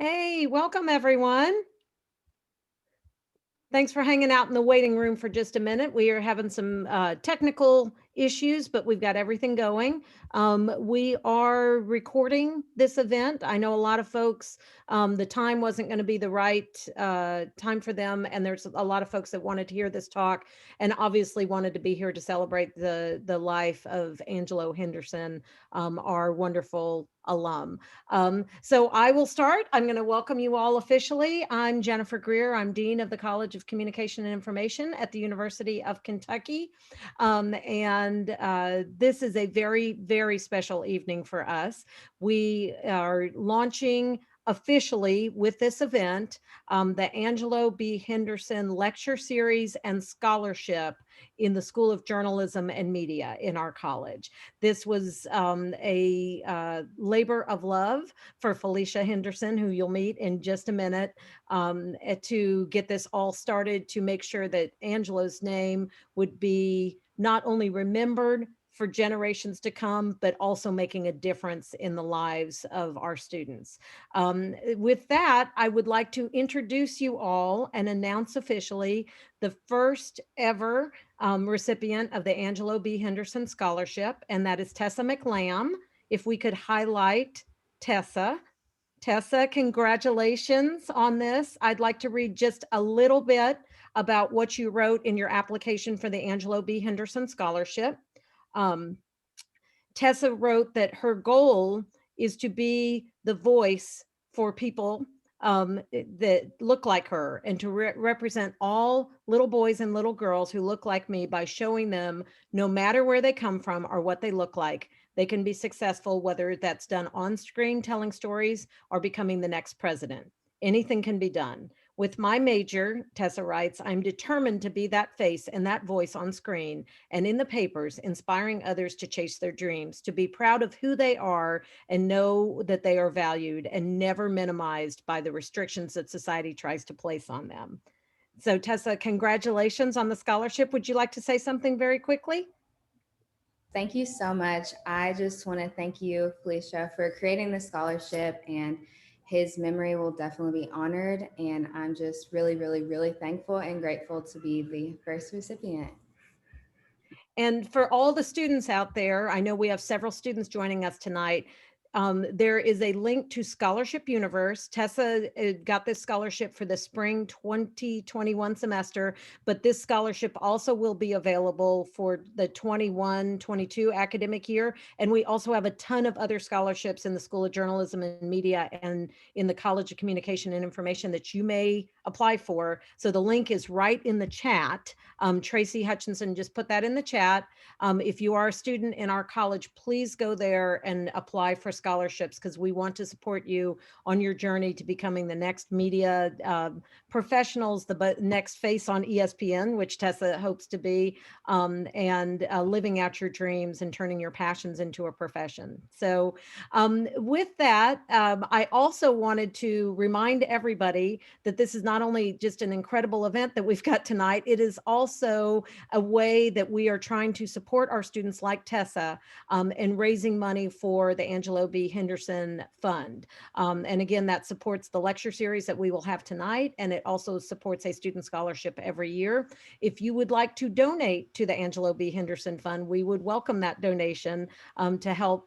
Hey, welcome everyone. Thanks for hanging out in the waiting room for just a minute. We are having some technical issues, but we've got everything going. We are recording this event. I know a lot of folks, the time wasn't going to be the right time for them, and there's a lot of folks that wanted to hear this talk and obviously wanted to be here to celebrate the life of Angelo Henderson, our wonderful alum. So I will start. I'm going to welcome you all officially. I'm Jennifer Greer. I'm Dean of the College of Communication and Information at the University of Kentucky. And this is a very, very special evening for us. We are launching officially with this event, the Angelo B. Henderson Lecture Series and Scholarship in the School of Journalism and Media in our college. This was a labor of love for Felicia Henderson, who you'll meet in just a minute, to get this all started, to make sure that Angelo's name would be not only remembered for generations to come, but also making a difference in the lives of our students. With that, I would like to introduce you all and announce officially the first ever recipient of the Angelo B. Henderson Scholarship, and that is Tessa McLam. If we could highlight Tessa. Tessa, congratulations on this. I'd like to read just a little bit about what you wrote in your application for the Angelo B. Henderson Scholarship. Um, Tessa wrote that her goal is to be the voice for people that look like her, and to represent all little boys and little girls who look like me by showing them, no matter where they come from or what they look like, they can be successful, whether that's done on screen telling stories or becoming the next president. Anything can be done. With my major, Tessa writes, I'm determined to be that face and that voice on screen and in the papers, inspiring others to chase their dreams, to be proud of who they are and know that they are valued and never minimized by the restrictions that society tries to place on them. So Tessa, congratulations on the scholarship. Would you like to say something very quickly? Thank you so much. I just want to thank you, Felicia, for creating this scholarship, and his memory will definitely be honored. And I'm just really, really, really thankful and grateful to be the first recipient. And for all the students out there, I know we have several students joining us tonight. There is a link to Scholarship Universe. Tessa got this scholarship for the spring 2021 semester, but this scholarship also will be available for the 21-22 academic year. And we also have a ton of other scholarships in the School of Journalism and Media and in the College of Communication and Information that you may apply for. So the link is right in the chat. Tracy Hutchinson just put that in the chat. If you are a student in our college, please go there and apply for scholarships, because we want to support you on your journey to becoming the next media professionals, the next face on ESPN, which Tessa hopes to be, and living out your dreams and turning your passions into a profession. So with that, I also wanted to remind everybody that this is not only just an incredible event that we've got tonight, it is also a way that we are trying to support our students like Tessa in raising money for the Angelo B. Henderson Fund. And again, that supports the lecture series that we will have tonight, and it also supports a student scholarship every year. If you would like to donate to the Angelo B. Henderson Fund, we would welcome that donation to help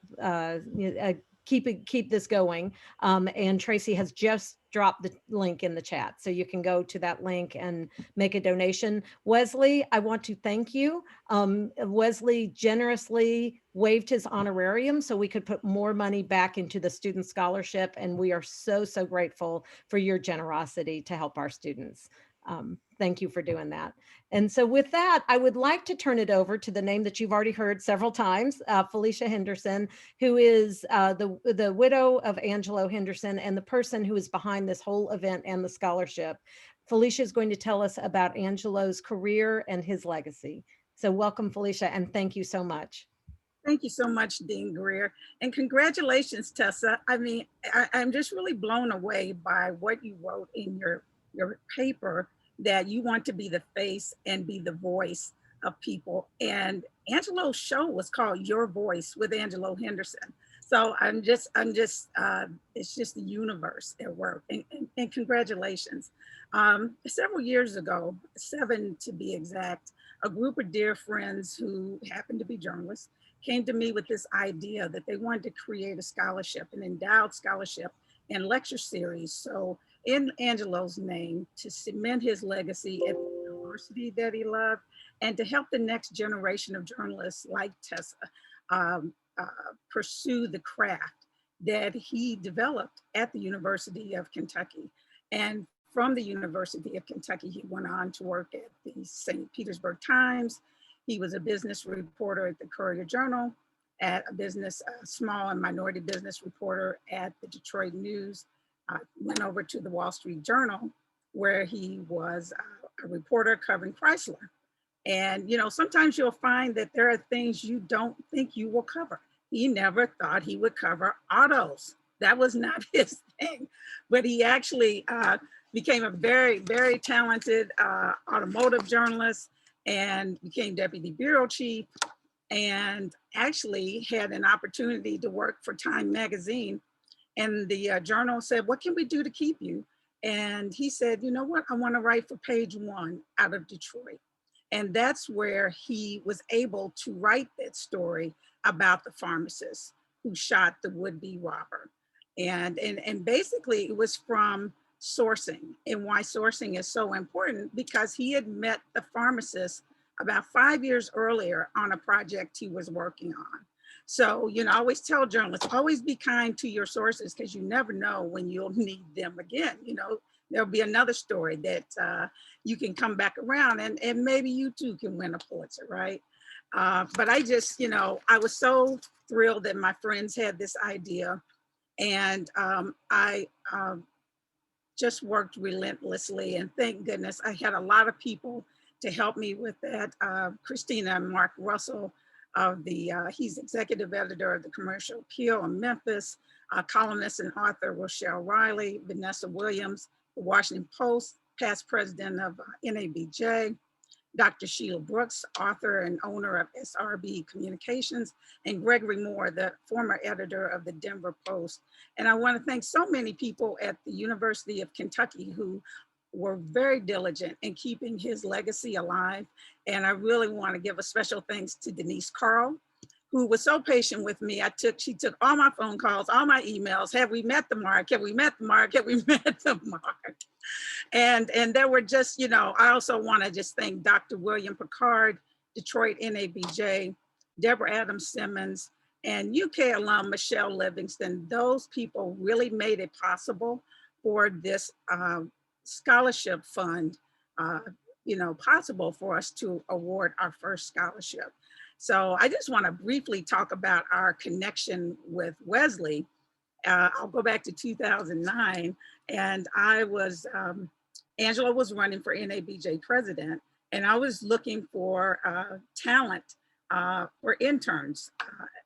keep this going. And Tracy has just dropped the link in the chat, so you can go to that link and make a donation. Wesley, I want to thank you. Wesley generously waived his honorarium so we could put more money back into the student scholarship, and we are so grateful for your generosity to help our students. Thank you for doing that. And so with that, I would like to turn it over to the name that you've already heard several times, Felicia Henderson, who is the widow of Angelo Henderson and the person who is behind this whole event and the scholarship. Felicia is going to tell us about Angelo's career and his legacy. So welcome, Felicia, and thank you so much. Thank you so much, Dean Greer. And congratulations, Tessa. I mean, I'm just really blown away by what you wrote in your paper, that you want to be the face and be the voice of people. And Angelo's show was called Your Voice with Angelo Henderson. So it's just the universe at work. And congratulations. Several years ago, 7 to be exact, a group of dear friends who happened to be journalists came to me with this idea that they wanted to create a scholarship, an endowed scholarship and lecture series. So in Angelo's name, to cement his legacy at the university that he loved and to help the next generation of journalists like Tessa um, pursue the craft that he developed at the University of Kentucky. And from the University of Kentucky, he went on to work at the St. Petersburg Times. He was a business reporter at the Courier Journal, at a small and minority business reporter at the Detroit News, went over to the Wall Street Journal, where he was a reporter covering Chrysler. And, sometimes you'll find that there are things you don't think you will cover. He never thought he would cover autos. That was not his thing, but he actually became a very, very talented automotive journalist and became deputy bureau chief and actually had an opportunity to work for Time magazine. And the journal said, "What can we do to keep you?" And he said, "You know what? I want to write for Page One out of Detroit." And that's where he was able to write that story about the pharmacist who shot the would-be robber. And basically it was from sourcing, and why sourcing is so important, because he had met the pharmacist about 5 years earlier on a project he was working on. So, I always tell journalists, always be kind to your sources, because you never know when you'll need them again. There'll be another story that you can come back around, and maybe you too can win a Pulitzer, right? But I just, I was so thrilled that my friends had this idea, and I just worked relentlessly, and thank goodness I had a lot of people to help me with that. Christina and Mark Russell he's executive editor of the Commercial Appeal in Memphis, columnist and author Rochelle Riley, Vanessa Williams, the Washington Post, past president of NABJ, Dr. Sheila Brooks, author and owner of SRB Communications, and Gregory Moore, the former editor of the Denver Post. And I want to thank so many people at the University of Kentucky who were very diligent in keeping his legacy alive. And I really want to give a special thanks to Denise Carl, who was so patient with me. She took all my phone calls, all my emails. Have we met the mark? Have we met the mark? Have we met the mark? And there were just, I also want to just thank Dr. William Picard, Detroit NABJ, Deborah Adams Simmons, and UK alum Michelle Livingston. Those people really made it possible for this scholarship fund, possible for us to award our first scholarship. So I just want to briefly talk about our connection with Wesley. I'll go back to 2009, and Angelo was running for NABJ president, and I was looking for talent for interns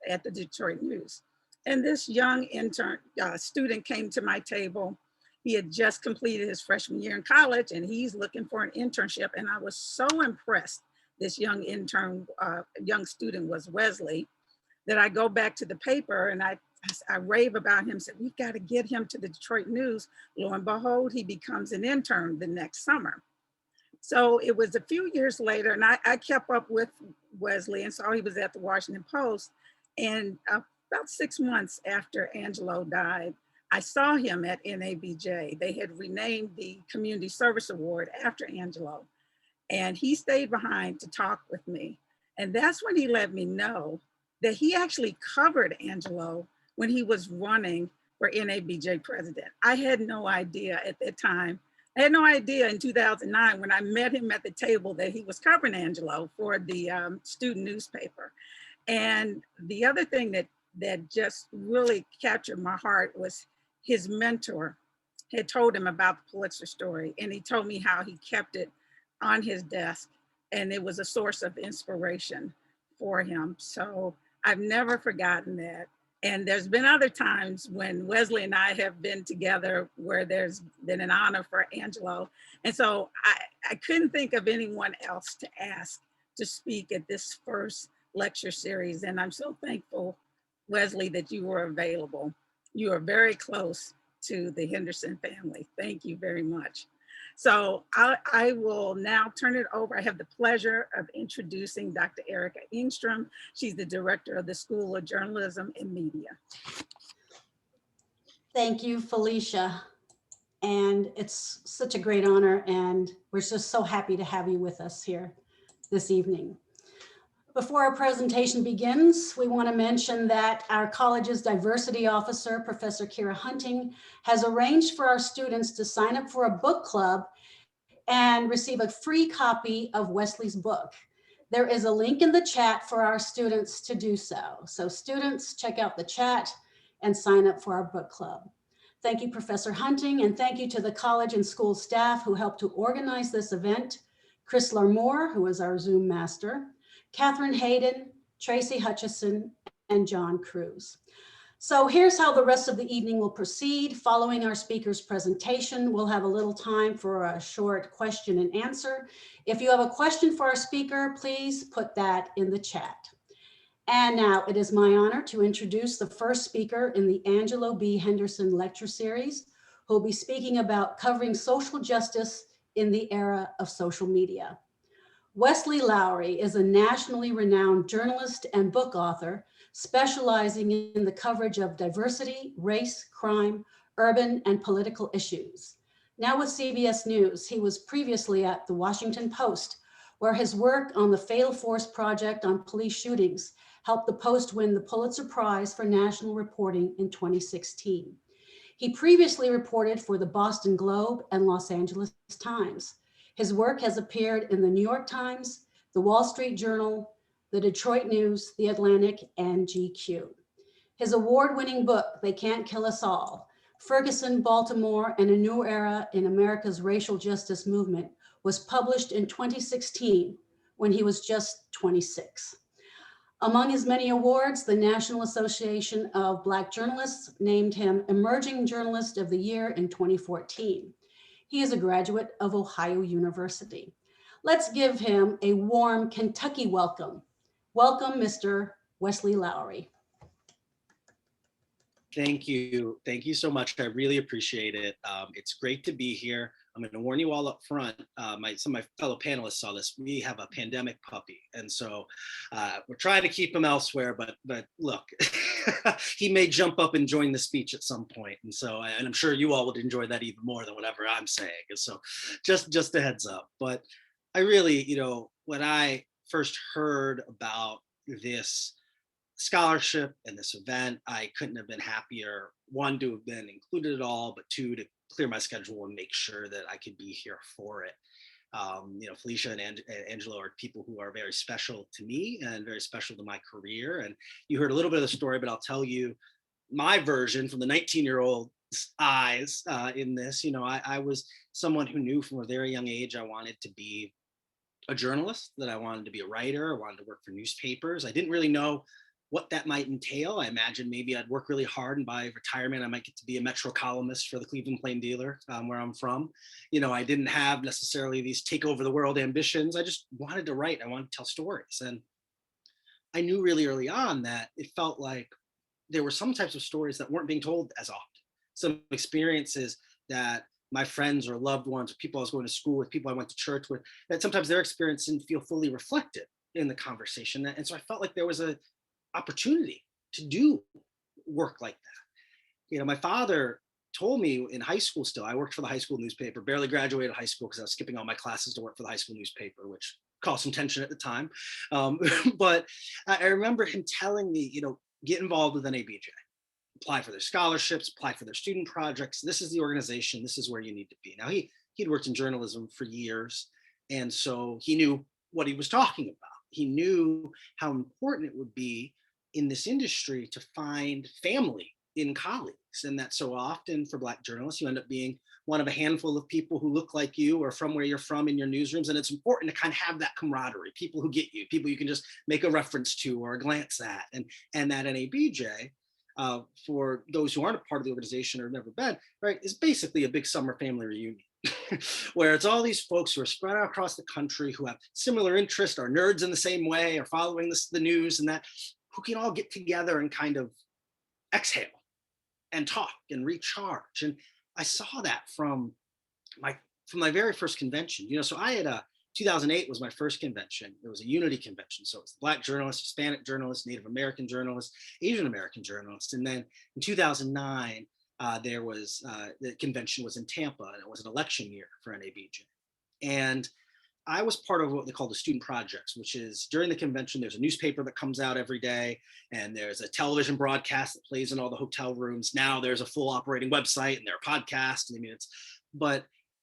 at the Detroit News. And this young student came to my table. He had just completed his freshman year in college, and he's looking for an internship. And I was so impressed. This young student was Wesley, that I go back to the paper and I rave about him, said, "We've got to get him to the Detroit News." Lo and behold, he becomes an intern the next summer. So it was a few years later, and I kept up with Wesley and saw he was at the Washington Post. And about 6 months after Angelo died, I saw him at NABJ. They had renamed the Community Service Award after Angelo. And he stayed behind to talk with me. And that's when he let me know that he actually covered Angelo when he was running for NABJ president. I had no idea at that time. I had no idea in 2009 when I met him at the table that he was covering Angelo for the student newspaper. And the other thing that just really captured my heart was his mentor had told him about the Pulitzer story, and he told me how he kept it on his desk, and it was a source of inspiration for him. So I've never forgotten that. And there's been other times when Wesley and I have been together where there's been an honor for Angelo. And so I couldn't think of anyone else to ask to speak at this first lecture series. And I'm so thankful Wesley, that you were available. You are very close to the Henderson family. Thank you very much. So I will now turn it over. I have the pleasure of introducing Dr. Erica Engstrom. She's the director of the School of Journalism and Media. Thank you, Felicia. And it's such a great honor, and we're just so happy to have you with us here this evening. Before our presentation begins, we want to mention that our college's diversity officer, Professor Kira Hunting, has arranged for our students to sign up for a book club and receive a free copy of Wesley's book. There is a link in the chat for our students to do so. So students, check out the chat and sign up for our book club. Thank you, Professor Hunting, and thank you to the college and school staff who helped to organize this event. Chris Larmore, who is our Zoom master, Catherine Hayden, Tracy Hutchison, and John Cruz. So here's how the rest of the evening will proceed. Following our speaker's presentation, we'll have a little time for a short question and answer. If you have a question for our speaker, please put that in the chat. And now it is my honor to introduce the first speaker in the Angelo B. Henderson Lecture Series, who will be speaking about covering social justice in the era of social media. Wesley Lowery is a nationally renowned journalist and book author specializing in the coverage of diversity, race, crime, urban, and political issues. Now with CBS News, he was previously at the Washington Post, where his work on the Fatal Force Project on police shootings helped the Post win the Pulitzer Prize for national reporting in 2016. He previously reported for the Boston Globe and Los Angeles Times. His work has appeared in the New York Times, the Wall Street Journal, the Detroit News, the Atlantic, and GQ. His award-winning book, They Can't Kill Us All, Ferguson, Baltimore, and a New Era in America's Racial Justice Movement, was published in 2016 when he was just 26. Among his many awards, the National Association of Black Journalists named him Emerging Journalist of the Year in 2014. He is a graduate of Ohio University. Let's give him a warm Kentucky welcome. Welcome, Mr. Wesley Lowery. Thank you. Thank you so much. I really appreciate it. It's great to be here. I'm going to warn you all up front. Some of my fellow panelists saw this. We have a pandemic puppy. And so we're trying to keep him elsewhere, but look, he may jump up and join the speech at some point. And so, and I'm sure you all would enjoy that even more than whatever I'm saying. And so just a heads up. But I really, when I first heard about this scholarship and this event, I couldn't have been happier. One, to have been included at all, but two, to clear my schedule and make sure that I could be here for it. Felicia and Angelo are people who are very special to me and very special to my career. And you heard a little bit of the story, but I'll tell you my version from the 19-year-old eyes in this. I was someone who knew from a very young age I wanted to be a journalist, that I wanted to be a writer, I wanted to work for newspapers. I didn't really know what that might entail. I imagined maybe I'd work really hard and by retirement, I might get to be a Metro columnist for the Cleveland Plain Dealer, where I'm from. I didn't have necessarily these take over the world ambitions. I just wanted to write. I wanted to tell stories. And I knew really early on that it felt like there were some types of stories that weren't being told as often. Some experiences that my friends or loved ones, or people I was going to school with, people I went to church with, that sometimes their experience didn't feel fully reflected in the conversation. And so I felt like there was an opportunity to do work like that. My father told me in high school still, I worked for the high school newspaper, barely graduated high school because I was skipping all my classes to work for the high school newspaper, which caused some tension at the time. But I remember him telling me, get involved with NABJ, apply for their scholarships, apply for their student projects. This is the organization. This is where you need to be. Now, he'd worked in journalism for years, and so he knew what he was talking about. He knew how important it would be in this industry to find family in colleagues, and that so often for Black journalists, you end up being one of a handful of people who look like you or from where you're from in your newsrooms. And it's important to kind of have that camaraderie, people who get you, people you can just make a reference to or a glance at. And that NABJ, for those who aren't a part of the organization or have never been, right, is basically a big summer family reunion. Where it's all these folks who are spread out across the country who have similar interests, are nerds in the same way, are following the news and that, who can all get together and kind of exhale and talk and recharge. And I saw that my from my very first convention. So I had 2008 was my first convention. It was a unity convention. So it's Black journalists, Hispanic journalists, Native American journalists, Asian American journalists. And then in 2009, there was the convention was in Tampa, and it was an election year for NABJ. And I was part of what they call the student projects, which is during the convention, there's a newspaper that comes out every day, and there's a television broadcast that plays in all the hotel rooms. Now there's a full operating website, and there are podcasts. I mean,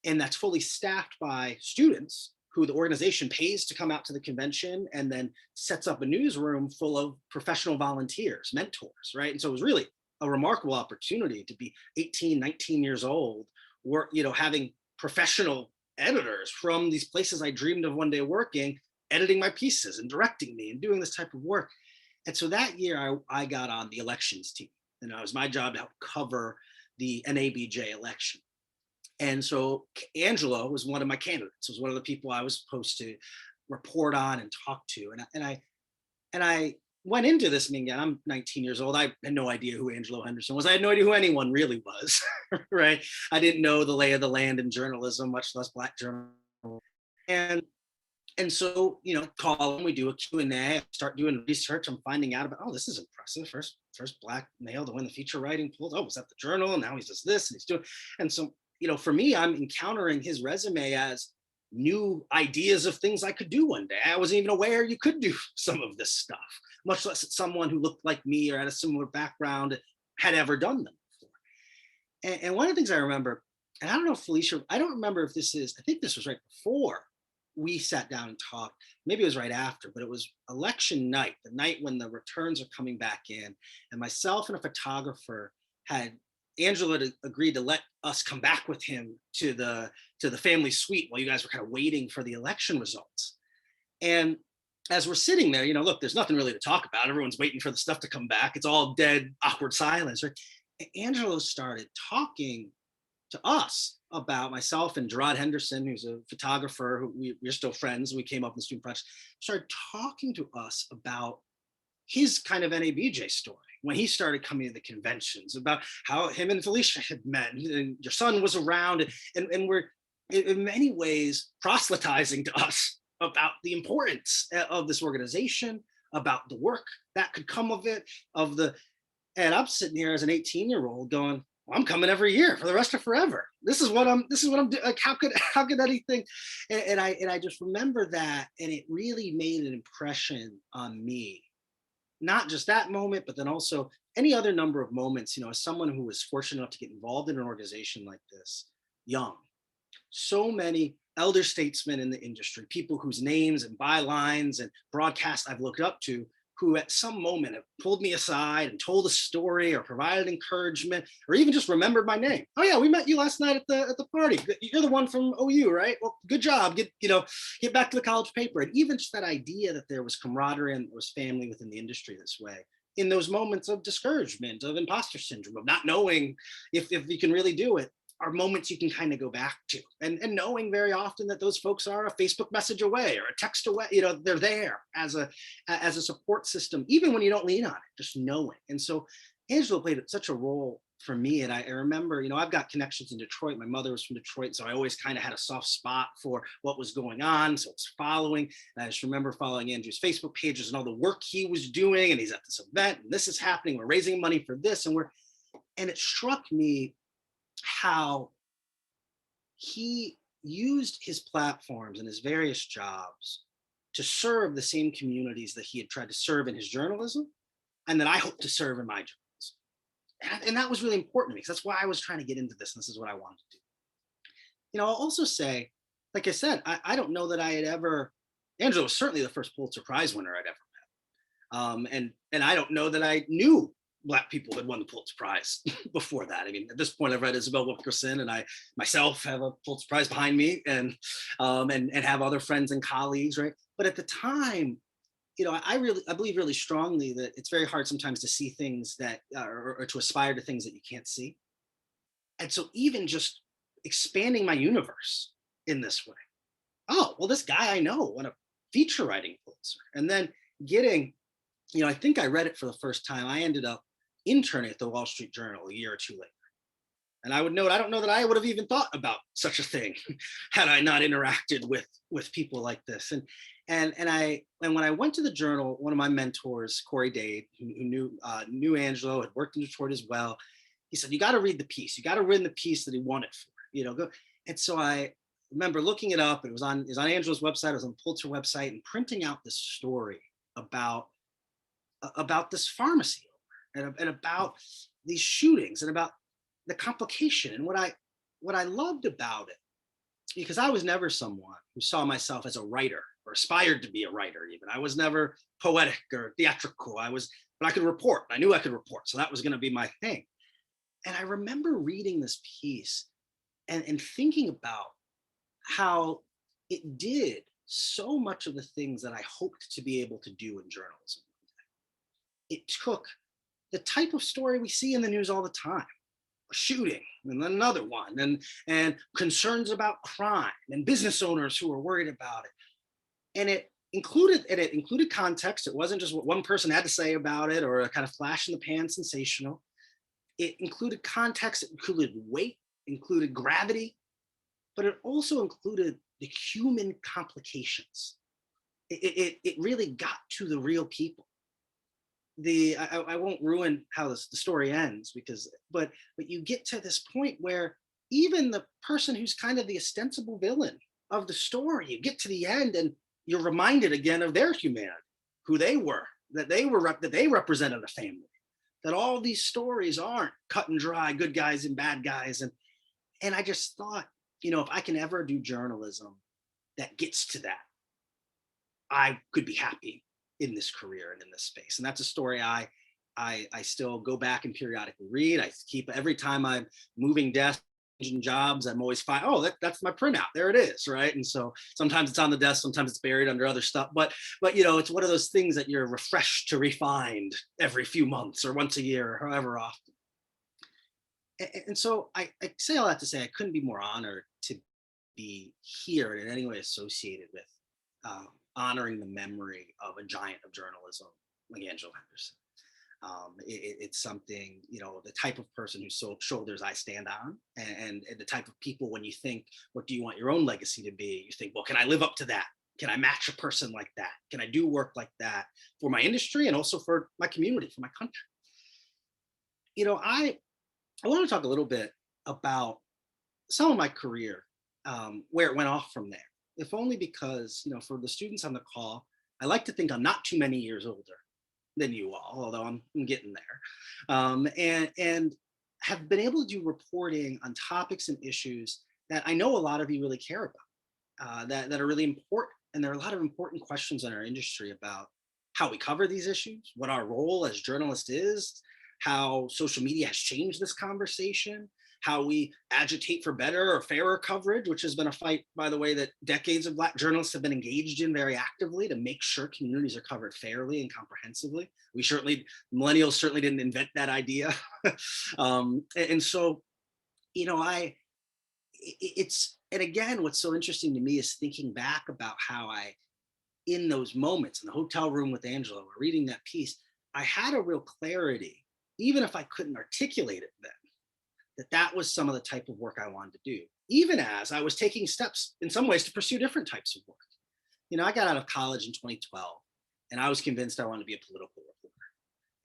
and that's fully staffed by students who the organization pays to come out to the convention, and then sets up a newsroom full of professional volunteers, mentors, right? And so it was really a remarkable opportunity to be 18, 19 years old, having professional editors from these places I dreamed of one day working, editing my pieces and directing me and doing this type of work. And so that year I got on the elections team, and it was my job to help cover the NABJ election. And so Angelo was one of my candidates, was one of the people I was supposed to report on and talk to. And I went into this meeting, and I'm 19 years old. I had no idea who Angelo Henderson was. I had no idea who anyone really was, right? I didn't know the lay of the land in journalism, much less Black journalism. And so, call him, we do a Q&A, I start doing research. I'm finding out about, this is impressive. First Black male to win the feature writing pool. Oh, was that the Journal? And now he does this and he's doing. And so, for me, I'm encountering his resume as new ideas of things I could do one day. I wasn't even aware you could do some of this stuff, much less someone who looked like me or had a similar background had ever done them before. And one of the things I remember, and I don't know, Felicia, I don't remember if I think this was right before we sat down and talked. Maybe it was right after, but it was election night, the night when the returns are coming back in. And myself and a photographer had Angelo agreed to let us come back with him to the family suite while you guys were kind of waiting for the election results. And as we're sitting there, look, there's nothing really to talk about. Everyone's waiting for the stuff to come back. It's all dead, awkward silence. Right? And Angelo started talking to us about, myself and Gerard Henderson, who's a photographer, who we're still friends. We came up in the student project, started talking to us about his kind of NABJ story when he started coming to the conventions, about how him and Felicia had met, and your son was around, and we're in many ways proselytizing to us about the importance of this organization, about the work that could come of it, and I'm sitting here as an 18-year-old going, well, I'm coming every year for the rest of forever. This is what I'm doing. Like, how could anything? And I just remember that, and it really made an impression on me. Not just that moment, but then also any other number of moments, as someone who was fortunate enough to get involved in an organization like this, young. So many elder statesmen in the industry, people whose names and bylines and broadcasts I've looked up to, who at some moment have pulled me aside and told a story or provided encouragement, or even just remembered my name. Oh yeah, we met you last night at the party. You're the one from OU, right? Well, good job. Get back to the college paper. And even just that idea that there was camaraderie and there was family within the industry this way, in those moments of discouragement, of imposter syndrome, of not knowing if you can really do it, are moments you can kind of go back to, and knowing very often that those folks are a Facebook message away or a text away. They're there as a support system, even when you don't lean on it, just knowing. And so Angelo played such a role for me. And I remember, I've got connections in Detroit. My mother was from Detroit, so I always kind of had a soft spot for what was going on. So it's following. And I just remember following Andrew's Facebook pages and all the work he was doing. And he's at this event, and this is happening. We're raising money for this, and it struck me how he used his platforms and his various jobs to serve the same communities that he had tried to serve in his journalism, and that I hope to serve in my journalism. And that was really important to me, because that's why I was trying to get into this, and this is what I wanted to do. I'll also say, like I said, I don't know that I had ever, Angelo was certainly the first Pulitzer Prize winner I'd ever met. And I don't know that I knew Black people had won the Pulitzer Prize before that. I mean, at this point, I've read Isabel Wilkerson, and I myself have a Pulitzer Prize behind me, and have other friends and colleagues, right? But at the time, I believe really strongly that it's very hard sometimes to see things that, or to aspire to things that you can't see. And so even just expanding my universe in this way. Oh, well, this guy I know won a feature writing Pulitzer, and then getting I think I read it for the first time. I ended up interning at the Wall Street Journal a year or two later. And I would note, I don't know that I would have even thought about such a thing had I not interacted with people like this. And when I went to the Journal, one of my mentors, Corey Dade, who knew Angelo, had worked in Detroit as well, he said, "You got to read the piece. You got to read the piece that he won it for. Go." And so I remember looking it up. It was on Angelo's website. It was on the Pulitzer website, and printing out this story about this pharmacy and about these shootings and about the complication. And what I loved about it, because I was never someone who saw myself as a writer or aspired to be a writer. Even I was never poetic or theatrical. But I could report. I knew I could report, so that was going to be my thing. And I remember reading this piece and thinking about how it did so much of the things that I hoped to be able to do in journalism. It took the type of story we see in the news all the time, a shooting and then another one, and concerns about crime and business owners who are worried about it. And it included context. It wasn't just what one person had to say about it or a kind of flash in the pan sensational. It included context, it included weight, included gravity, but it also included the human complications. It really got to the real people. I won't ruin how the story ends but you get to this point where even the person who's kind of the ostensible villain of the story, you get to the end and you're reminded again of their humanity, who they were, that they represented a family, that all these stories aren't cut and dry, good guys and bad guys. And I just thought, if I can ever do journalism that gets to that, I could be happy in this career and in this space. And that's a story I still go back and periodically read. I keep, every time I'm moving desks, changing jobs, I'm always fine. Oh, that's my printout. There it is, right? And so sometimes it's on the desk, sometimes it's buried under other stuff. But it's one of those things that you're refreshed to refind every few months or once a year or however often. And so I say all that to say I couldn't be more honored to be here and in any way associated with honoring the memory of a giant of journalism like Angelo Henderson. It's something, the type of person whose shoulders I stand on, and the type of people, when you think, what do you want your own legacy to be? You think, well, can I live up to that? Can I match a person like that? Can I do work like that for my industry and also for my community, for my country? I want to talk a little bit about some of my career, where it went off from there, if only because, for the students on the call, I like to think I'm not too many years older than you all, although I'm getting there, and have been able to do reporting on topics and issues that I know a lot of you really care about, that are really important. And there are a lot of important questions in our industry about how we cover these issues, what our role as journalists is, how social media has changed this conversation, how we agitate for better or fairer coverage, which has been a fight, by the way, that decades of Black journalists have been engaged in very actively to make sure communities are covered fairly and comprehensively. Millennials certainly didn't invent that idea. And so, and again, what's so interesting to me is thinking back about how in those moments in the hotel room with Angelo, or reading that piece, I had a real clarity, even if I couldn't articulate it then, that was some of the type of work I wanted to do, even as I was taking steps in some ways to pursue different types of work. I got out of college in 2012 and I was convinced I wanted to be a political reporter.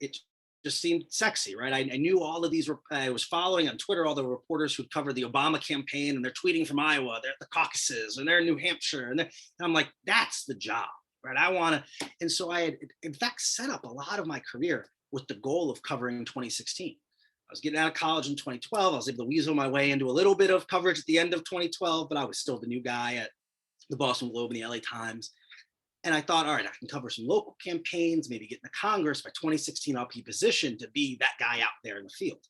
It just seemed sexy, right? I knew all of these, I was following on Twitter all the reporters who'd covered the Obama campaign, and they're tweeting from Iowa, they're at the caucuses, and they're in New Hampshire. And I'm like, that's the job, right? I want to. And so I had, in fact, set up a lot of my career with the goal of covering 2016. I was getting out of college in 2012. I was able to weasel my way into a little bit of coverage at the end of 2012, but I was still the new guy at the Boston Globe and the LA Times. And I thought, all right, I can cover some local campaigns, maybe get into Congress. By 2016, I'll be positioned to be that guy out there in the field.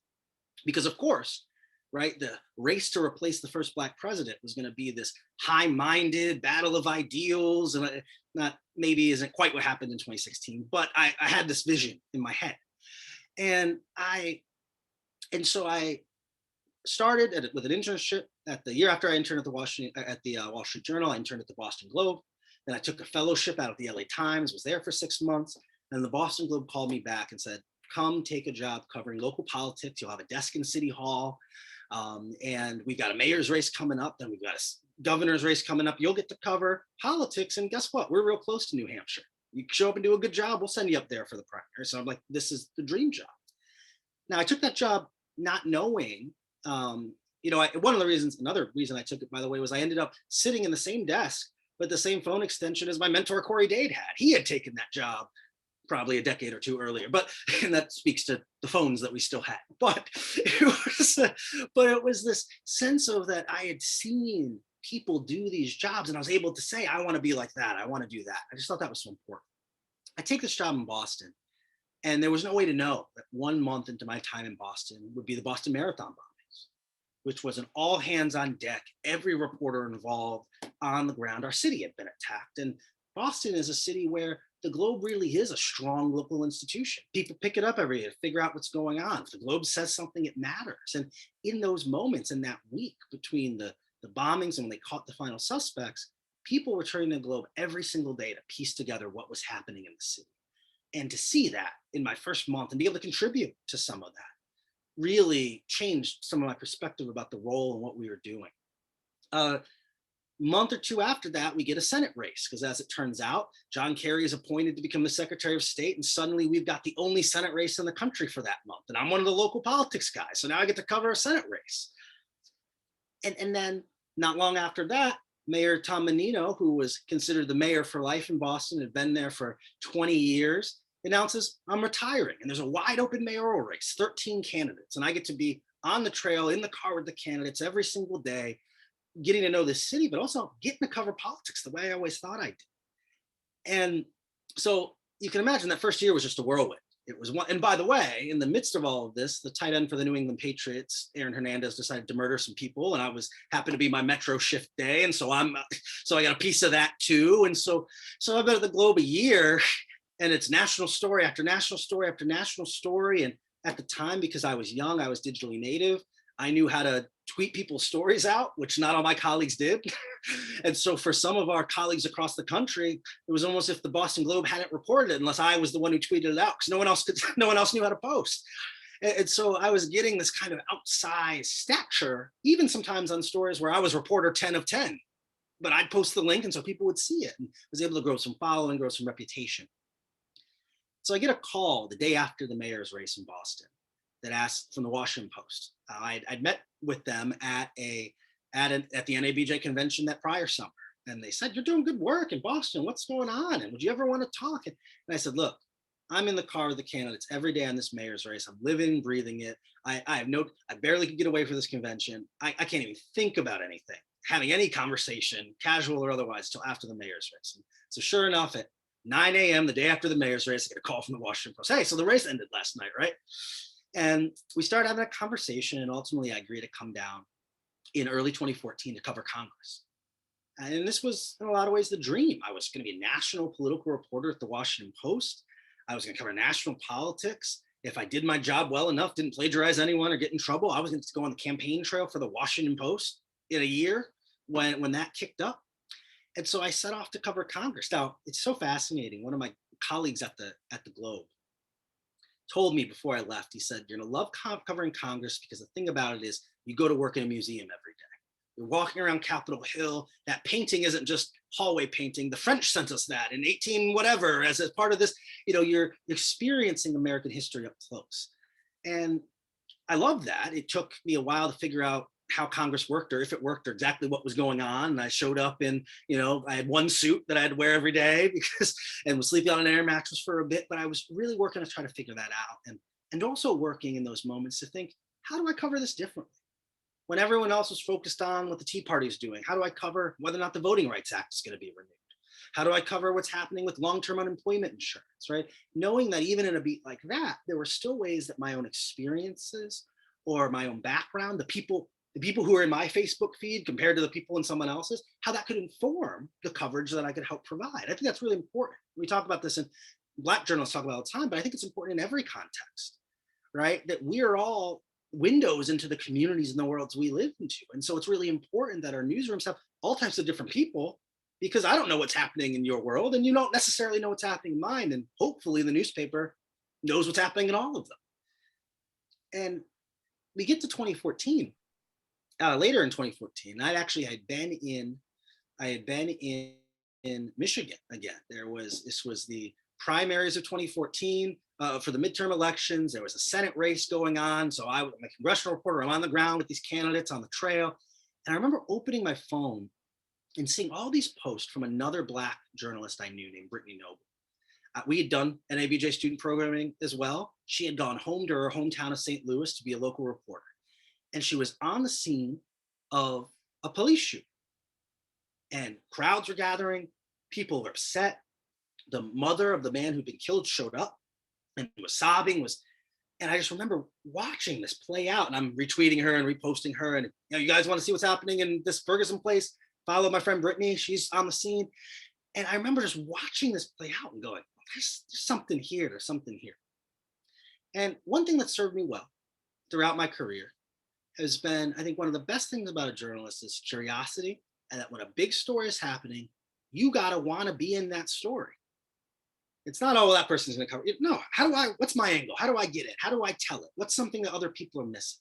Because of course, right, the race to replace the first Black president was going to be this high-minded battle of ideals, and not maybe isn't quite what happened in 2016, but I had this vision in my head. And so I started with an internship at the year after I interned at the Wall Street Journal. I interned at the Boston Globe. Then I took a fellowship out at the LA Times, was there for 6 months. And the Boston Globe called me back and said, come take a job covering local politics. You'll have a desk in City Hall. And we've got a mayor's race coming up. Then we've got a governor's race coming up. You'll get to cover politics. And guess what? We're real close to New Hampshire. You show up and do a good job, we'll send you up there for the primary. So I'm like, this is the dream job. Now I took that job not knowing, one of the reasons, another reason I took it, by the way, was I ended up sitting in the same desk, but the same phone extension as my mentor, Corey Dade had. He had taken that job probably a decade or two earlier, and that speaks to the phones that we still had. But it was this sense of that I had seen people do these jobs and I was able to say, I want to be like that. I want to do that. I just thought that was so important. I take this job in Boston, and there was no way to know that 1 month into my time in Boston would be the Boston Marathon bombings, which was an all hands on deck, every reporter involved on the ground. Our city had been attacked, and Boston is a city where the Globe really is a strong local institution. People pick it up every day to figure out what's going on. If the Globe says something, it matters. And in those moments, in that week between the bombings and when they caught the final suspects, people were turning to the Globe every single day to piece together what was happening in the city. And to see that in my first month and be able to contribute to some of that really changed some of my perspective about the role and what we were doing. Month or two after that, we get a Senate race, because as it turns out, John Kerry is appointed to become the Secretary of State, and suddenly we've got the only Senate race in the country for that month. And I'm one of the local politics guys, so now I get to cover a Senate race. And then not long after that, Mayor Tom Menino, who was considered the mayor for life in Boston, had been there for 20 years, announces, I'm retiring. And there's a wide open mayoral race, 13 candidates. And I get to be on the trail in the car with the candidates every single day, getting to know this city, but also getting to cover politics the way I always thought I did. And so you can imagine that first year was just a whirlwind. It was one, and by the way, in the midst of all of this, the tight end for the New England Patriots, Aaron Hernandez, decided to murder some people, and I happened to be my Metro shift day, and so I got a piece of that too. And so I've been at the Globe a year, and it's national story after national story after national story. And at the time, because I was young, I was digitally native, I knew how to tweet people's stories out, which not all my colleagues did. And so for some of our colleagues across the country, it was almost if the Boston Globe hadn't reported it unless I was the one who tweeted it out, because no one else knew how to post. And so I was getting this kind of outsized stature, even sometimes on stories where I was reporter 10 of 10, but I'd post the link and so people would see it, and was able to grow some following, grow some reputation. So I get a call the day after the mayor's race in Boston that asked from the Washington Post. I'd met with them at the NABJ convention that prior summer. And they said, you're doing good work in Boston. What's going on? And would you ever want to talk? And I said, look, I'm in the car with the candidates every day on this mayor's race. I'm living, breathing it. I barely could get away for this convention. I can't even think about anything, having any conversation, casual or otherwise, till after the mayor's race. And so sure enough, at 9 a.m. the day after the mayor's race, I get a call from the Washington Post. Hey, so the race ended last night, right? And we started having a conversation, and ultimately I agreed to come down in early 2014 to cover Congress. And this was in a lot of ways the dream. I was going to be a national political reporter at the Washington Post. I was going to cover national politics. If I did my job well enough, didn't plagiarize anyone or get in trouble, I was going to go on the campaign trail for the Washington Post in a year when that kicked up. And so I set off to cover Congress. Now, it's so fascinating. One of my colleagues at the Globe told me before I left, he said, you're going to love covering Congress because the thing about it is you go to work in a museum every day. You're walking around Capitol Hill. That painting isn't just hallway painting. The French sent us that in 18 whatever as part of this, you're experiencing American history up close. And I love that. It took me a while to figure out how Congress worked, or if it worked, or exactly what was going on. And I showed up in, I had one suit that I had to wear every day and was sleeping on an air mattress for a bit, but I was really working to try to figure that out. And also working in those moments to think, how do I cover this differently? When everyone else was focused on what the Tea Party is doing, how do I cover whether or not the Voting Rights Act is going to be renewed? How do I cover what's happening with long-term unemployment insurance, right? Knowing that even in a beat like that, there were still ways that my own experiences or my own background, the people who are in my Facebook feed compared to the people in someone else's, how that could inform the coverage that I could help provide. I think that's really important. We talk about this, and Black journalists talk about it all the time, but I think it's important in every context, right? That we are all windows into the communities and the worlds we live into. And so it's really important that our newsrooms have all types of different people, because I don't know what's happening in your world and you don't necessarily know what's happening in mine. And hopefully the newspaper knows what's happening in all of them. And we get to 2014, later in 2014, I had been in Michigan again. This was the primaries of 2014 for the midterm elections. There was a Senate race going on. So I'm a congressional reporter. I'm on the ground with these candidates on the trail. And I remember opening my phone and seeing all these posts from another Black journalist I knew named Brittany Noble. We had done NABJ student programming as well. She had gone home to her hometown of St. Louis to be a local reporter. And she was on the scene of a police shooting. And crowds were gathering, people were upset. The mother of the man who'd been killed showed up and was sobbing, and I just remember watching this play out, and I'm retweeting her and reposting her. And you guys want to see what's happening in this Ferguson place? Follow my friend Brittany, she's on the scene. And I remember just watching this play out and going, there's something here, there's something here. And one thing that served me well throughout my career has been, I think one of the best things about a journalist is curiosity, and that when a big story is happening, you gotta wanna be in that story. It's not, oh, that person's gonna cover it. No, what's my angle? How do I get it? How do I tell it? What's something that other people are missing?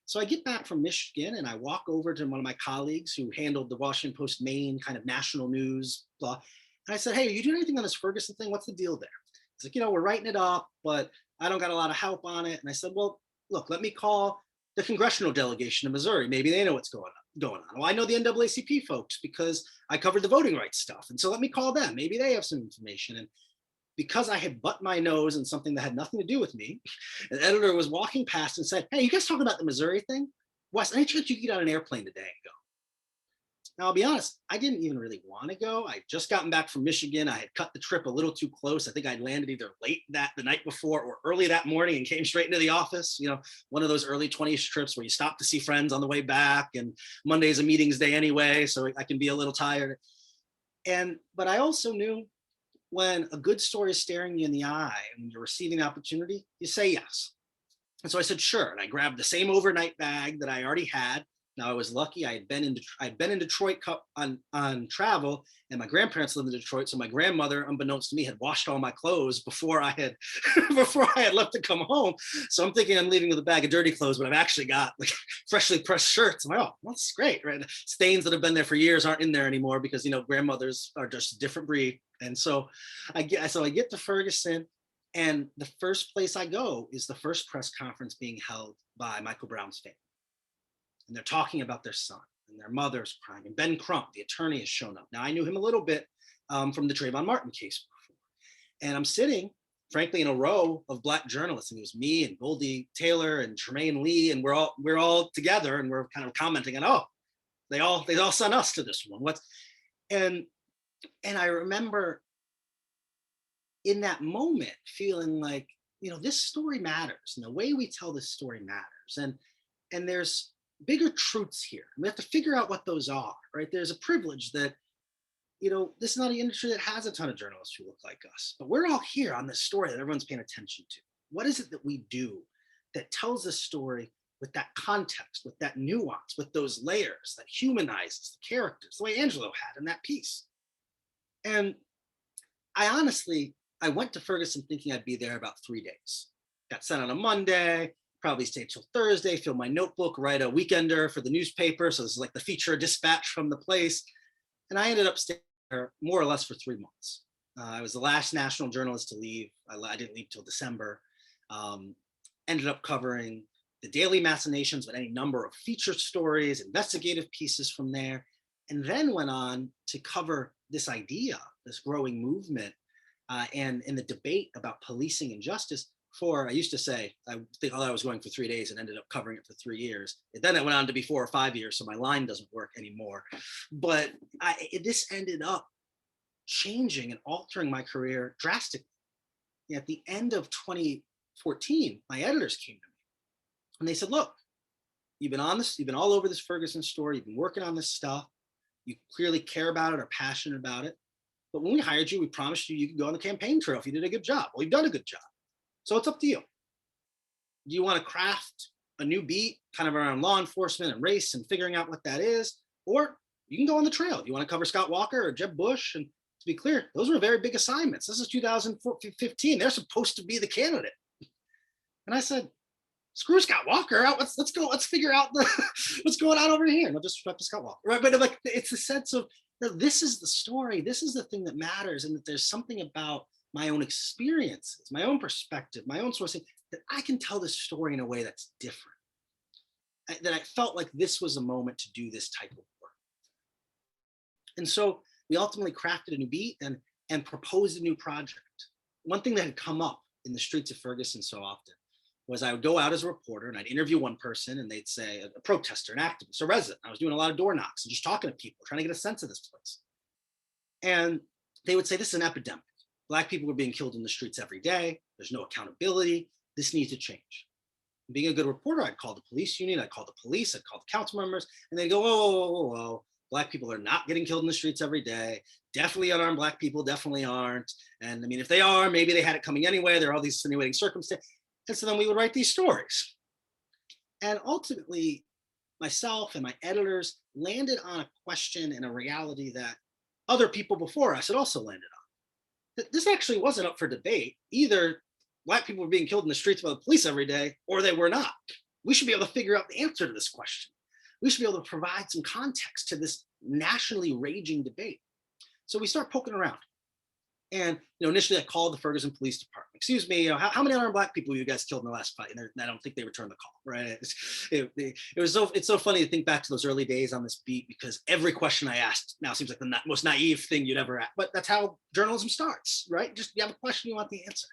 So I get back from Michigan and I walk over to one of my colleagues who handled the Washington Post Maine kind of national news, blah. And I said, hey, are you doing anything on this Ferguson thing? What's the deal there? He's like, we're writing it up, but I don't got a lot of help on it. And I said, well, look, let me call the congressional delegation of Missouri. Maybe they know what's going on. Well, I know the NAACP folks because I covered the voting rights stuff. And so let me call them. Maybe they have some information. And because I had butt my nose in something that had nothing to do with me, an editor was walking past and said, hey, you guys talking about the Missouri thing? Wes, any chance you could get on an airplane today and go? Now, I'll be honest, I didn't even really want to go. I just gotten back from Michigan. I had cut the trip a little too close. I think I'd landed either late the night before or early that morning and came straight into the office. One of those early 20s trips where you stop to see friends on the way back, and Monday's a meetings day anyway, so I can be a little tired. But I also knew when a good story is staring you in the eye and you're receiving the opportunity, you say yes. And so I said, sure. And I grabbed the same overnight bag that I already had. Now I was lucky. I'd been in Detroit on travel, and my grandparents lived in Detroit. So my grandmother, unbeknownst to me, had washed all my clothes before I had left to come home. So I'm thinking I'm leaving with a bag of dirty clothes, but I've actually got like freshly pressed shirts. I'm like, oh, that's great, right? Stains that have been there for years aren't in there anymore because grandmothers are just a different breed. And so I get to Ferguson, and the first place I go is the first press conference being held by Michael Brown's family. And they're talking about their son, and their mother's crying. And Ben Crump, the attorney, has shown up. Now, I knew him a little bit from the Trayvon Martin case before. And I'm sitting, frankly, in a row of Black journalists. And it was me and Goldie Taylor and Tremaine Lee, and we're all together, and we're kind of commenting on, oh, they all sent us to this one. And I remember in that moment feeling like, this story matters, and the way we tell this story matters. And there's bigger truths here. We have to figure out what those are, right? There's a privilege that, this is not an industry that has a ton of journalists who look like us, but we're all here on this story that everyone's paying attention to. What is it that we do that tells this story with that context, with that nuance, with those layers that humanizes the characters, the way Angelo had in that piece? And I went to Ferguson thinking I'd be there about 3 days. Got sent on a Monday, probably stay till Thursday, fill my notebook, write a weekender for the newspaper. So this is like the feature dispatch from the place. And I ended up staying there more or less for 3 months. I was the last national journalist to leave. I didn't leave till December. Ended up covering the daily machinations, but any number of feature stories, investigative pieces from there, and then went on to cover this idea, this growing movement, and in the debate about policing and justice. I used to say, I think I was going for 3 days and ended up covering it for 3 years. Then it went on to be 4 or 5 years, so my line doesn't work anymore. But this ended up changing and altering my career drastically. At the end of 2014, my editors came to me and they said, look, you've been all over this Ferguson story, you've been working on this stuff, you clearly care about it or passionate about it. But when we hired you, we promised you could go on the campaign trail if you did a good job. Well, you've done a good job. So it's up to you. Do you want to craft a new beat kind of around law enforcement and race and figuring out what that is? Or you can go on the trail. You want to cover Scott Walker or Jeb Bush? And to be clear, those were very big assignments. This is 2015. They're supposed to be the candidate. And I said, screw Scott Walker out. Let's go. Let's figure out what's going on over here. No disrespect to Scott Walker, right? But like, it's a sense of, this is the story. This is the thing that matters. And that there's something about my own experiences, my own perspective, my own sourcing, that I can tell this story in a way that's different. That I felt like this was a moment to do this type of work. And so we ultimately crafted a new beat and proposed a new project. One thing that had come up in the streets of Ferguson so often was I would go out as a reporter and I'd interview one person, and they'd say a protester, an activist, a resident. I was doing a lot of door knocks and just talking to people, trying to get a sense of this place. And they would say, this is an epidemic. Black people are being killed in the streets every day. There's no accountability. This needs to change. And being a good reporter, I'd call the police union, I'd call the police, I'd call the council members, and they'd go, whoa. Black people are not getting killed in the streets every day. Definitely unarmed Black people definitely aren't. And I mean, if they are, maybe they had it coming anyway. There are all these extenuating circumstances. And so then we would write these stories. And ultimately, myself and my editors landed on a question and a reality that other people before us had also landed on. That this actually wasn't up for debate. Either Black people were being killed in the streets by the police every day, or they were not. We should be able to figure out the answer to this question. We should be able to provide some context to this nationally raging debate. So we start poking around. And initially I called the Ferguson Police Department. Excuse me, how many unarmed Black people you guys killed in the last fight? And I don't think they returned the call, right? It's so funny to think back to those early days on this beat, because every question I asked now seems like the most naive thing you'd ever ask. But that's how journalism starts, right? Just you have a question, you want the answer.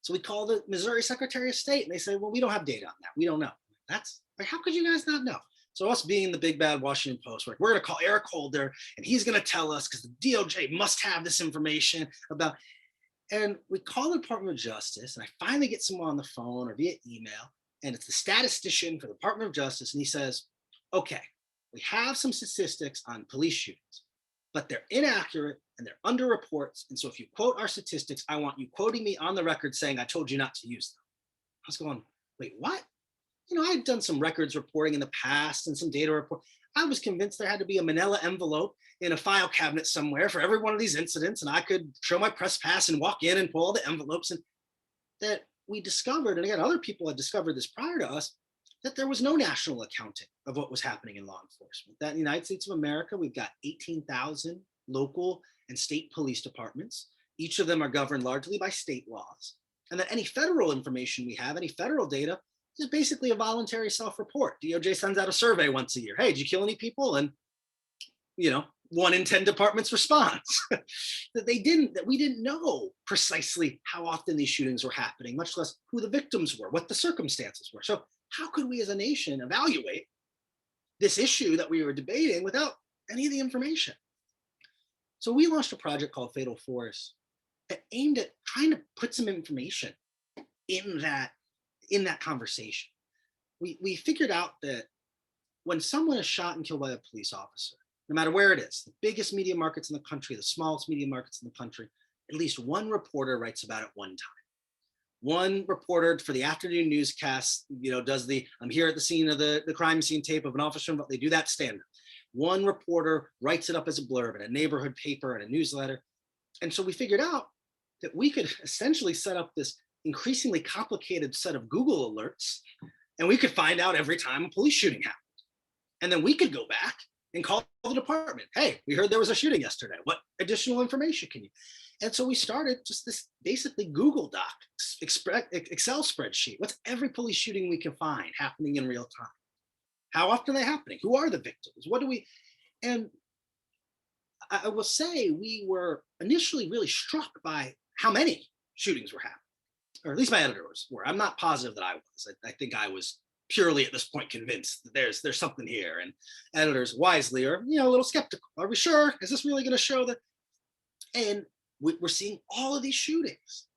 So we called the Missouri Secretary of State, and they said, well, we don't have data on that. We don't know. That's like, how could you guys not know? So us being the big bad Washington Post, we're going to call Eric Holder, and he's going to tell us, because the DOJ must have this information about. And we call the Department of Justice, and I finally get someone on the phone or via email, and it's the statistician for the Department of Justice, and he says, okay, we have some statistics on police shootings, but they're inaccurate and they're under reports. And so if you quote our statistics, I want you quoting me on the record saying I told you not to use them. I was going, wait, what? I had done some records reporting in the past and some data report. I was convinced there had to be a manila envelope in a file cabinet somewhere for every one of these incidents, and I could show my press pass and walk in and pull all the envelopes. And that we discovered, and again, other people had discovered this prior to us, that there was no national accounting of what was happening in law enforcement. That in the United States of America, we've got 18,000 local and state police departments. Each of them are governed largely by state laws. And that any federal information we have, any federal data, is basically a voluntary self-report. DOJ sends out a survey once a year. Hey, did you kill any people? And 1 in 10 departments responds. that we didn't know precisely how often these shootings were happening, much less who the victims were, what the circumstances were. So how could we as a nation evaluate this issue that we were debating without any of the information? So we launched a project called Fatal Force that aimed at trying to put some information in that conversation. We figured out that when someone is shot and killed by a police officer, no matter where it is, the biggest media markets in the country, the smallest media markets in the country, at least one reporter writes about it one time. One reporter for the afternoon newscast, does I'm here at the scene of the crime scene tape of an officer, but they do that standard. One reporter writes it up as a blurb in a neighborhood paper and a newsletter. And so we figured out that we could essentially set up this increasingly complicated set of Google alerts, and we could find out every time a police shooting happened. And then we could go back and call the department. Hey, we heard there was a shooting yesterday. What additional information can you? And so we started just this basically Google Doc, Excel spreadsheet. What's every police shooting we can find happening in real time? How often are they happening? Who are the victims? What do we, and I will say we were initially really struck by how many shootings were happening. Or at least my editors were. I'm not positive that I was. I think I was purely at this point convinced that there's something here. And editors wisely are, a little skeptical. Are we sure? Is this really going to show that? And we're seeing all of these shootings,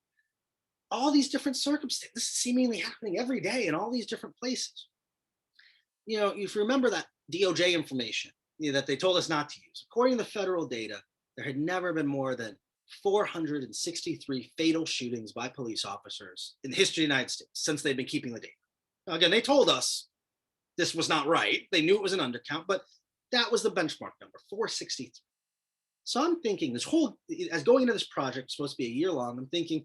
all these different circumstances. This is seemingly happening every day in all these different places. If you remember that DOJ information that they told us not to use, according to the federal data, there had never been more than 463 fatal shootings by police officers in the history of the United States since they've been keeping the data. Now, again, they told us this was not right. They knew it was an undercount, but That was the benchmark number, 463. So I'm thinking this whole, as going into this project, supposed to be a year long, I'm thinking,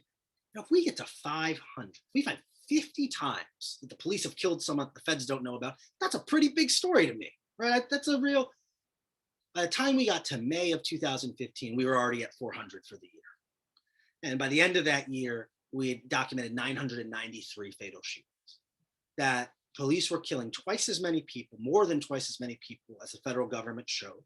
if we get to 500, we find 50 times that the police have killed someone the feds don't know about, that's a pretty big story to me, right? That's a real, by the time we got to May of 2015, we were already at 400 for the year. And by the end of that year, we had documented 993 fatal shootings. That police were killing twice as many people, more than twice as many people as the federal government showed.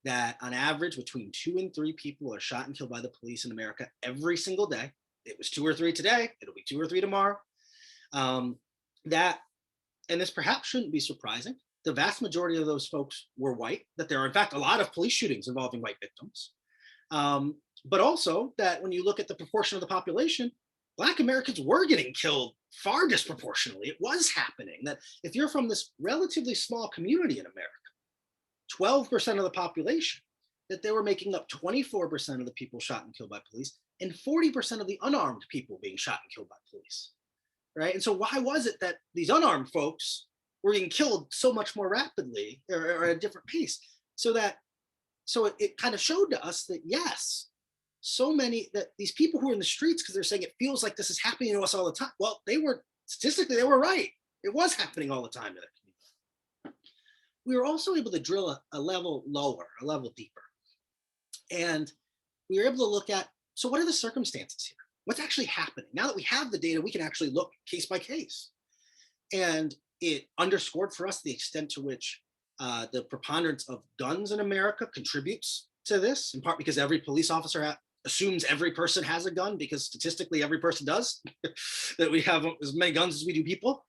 That on average, between 2 and 3 people are shot and killed by the police in America every single day. It was 2 or 3 today. It'll be 2 or 3 tomorrow. That, and this perhaps shouldn't be surprising, the vast majority of those folks were white, that there are in fact a lot of police shootings involving white victims. But also that when you look at the proportion of the population, Black Americans were getting killed far disproportionately. It was happening. That if you're from this relatively small community in America, 12% of the population, that they were making up 24% of the people shot and killed by police and 40% of the unarmed people being shot and killed by police, right? And so why was it that these unarmed folks were being killed so much more rapidly or at a different pace? So it kind of showed to us that yes, so many, that these people who are in the streets, because they're saying it feels like this is happening to us all the time. Well, statistically, they were right. It was happening all the time to their community. We were also able to drill a level lower, a level deeper. And we were able to look at, so what are the circumstances here? What's actually happening? Now that we have the data, we can actually look case by case. And it underscored for us the extent to which the preponderance of guns in America contributes to this, in part because every police officer assumes every person has a gun, because statistically every person does, that we have as many guns as we do people.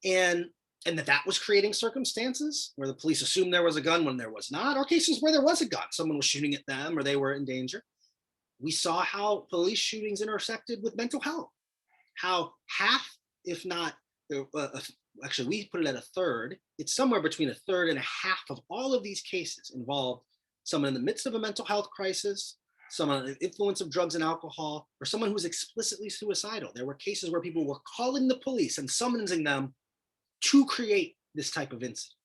And that was creating circumstances where the police assumed there was a gun when there was not, or cases where there was a gun, someone was shooting at them or they were in danger. We saw how police shootings intersected with mental health, how half, if not, actually we put it at a third, it's somewhere between a third and a half of all of these cases involved someone in the midst of a mental health crisis, someone under the influence of drugs and alcohol, or someone who was explicitly suicidal. There were cases where people were calling the police and summoning them to create this type of incident.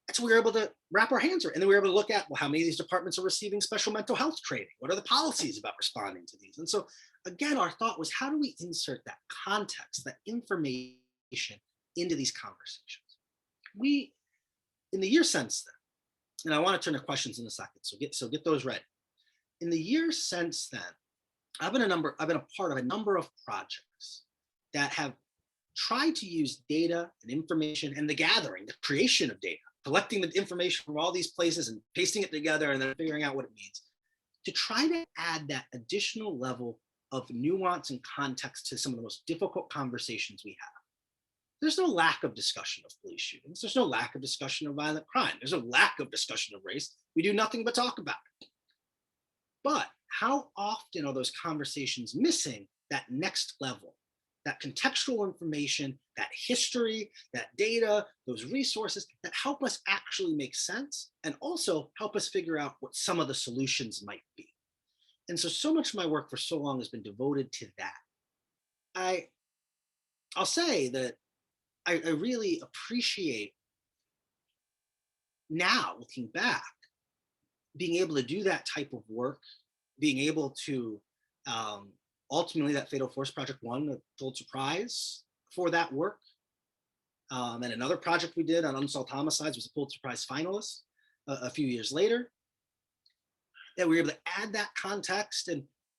And so we were able to wrap our hands around, and then we were able to look at, well, how many of these departments are receiving special mental health training? What are the policies about responding to these? And so again, our thought was, how do we insert that context, that information into these conversations? We, in the years since then, and I want to turn to questions in a second, so get those ready. In the years since then, I've been a part of a number of projects that have tried to use data and information and the creation of data, collecting the information from all these places and pasting it together and then figuring out what it means, to try to add that additional level of nuance and context to some of the most difficult conversations we have. There's no lack of discussion of police shootings. There's no lack of discussion of violent crime. There's no lack of discussion of race. We do nothing but talk about it. But how often are those conversations missing that next level, that contextual information, that history, that data, those resources that help us actually make sense and also help us figure out what some of the solutions might be? And so much of my work for so long has been devoted to that. I'll say that I really appreciate now, looking back, being able to do that type of work, being able to, ultimately that Fatal Force Project won the Pulitzer Prize for that work. And another project we did on unsolved homicides was a Pulitzer Prize finalist a few years later. That we were able to add that context.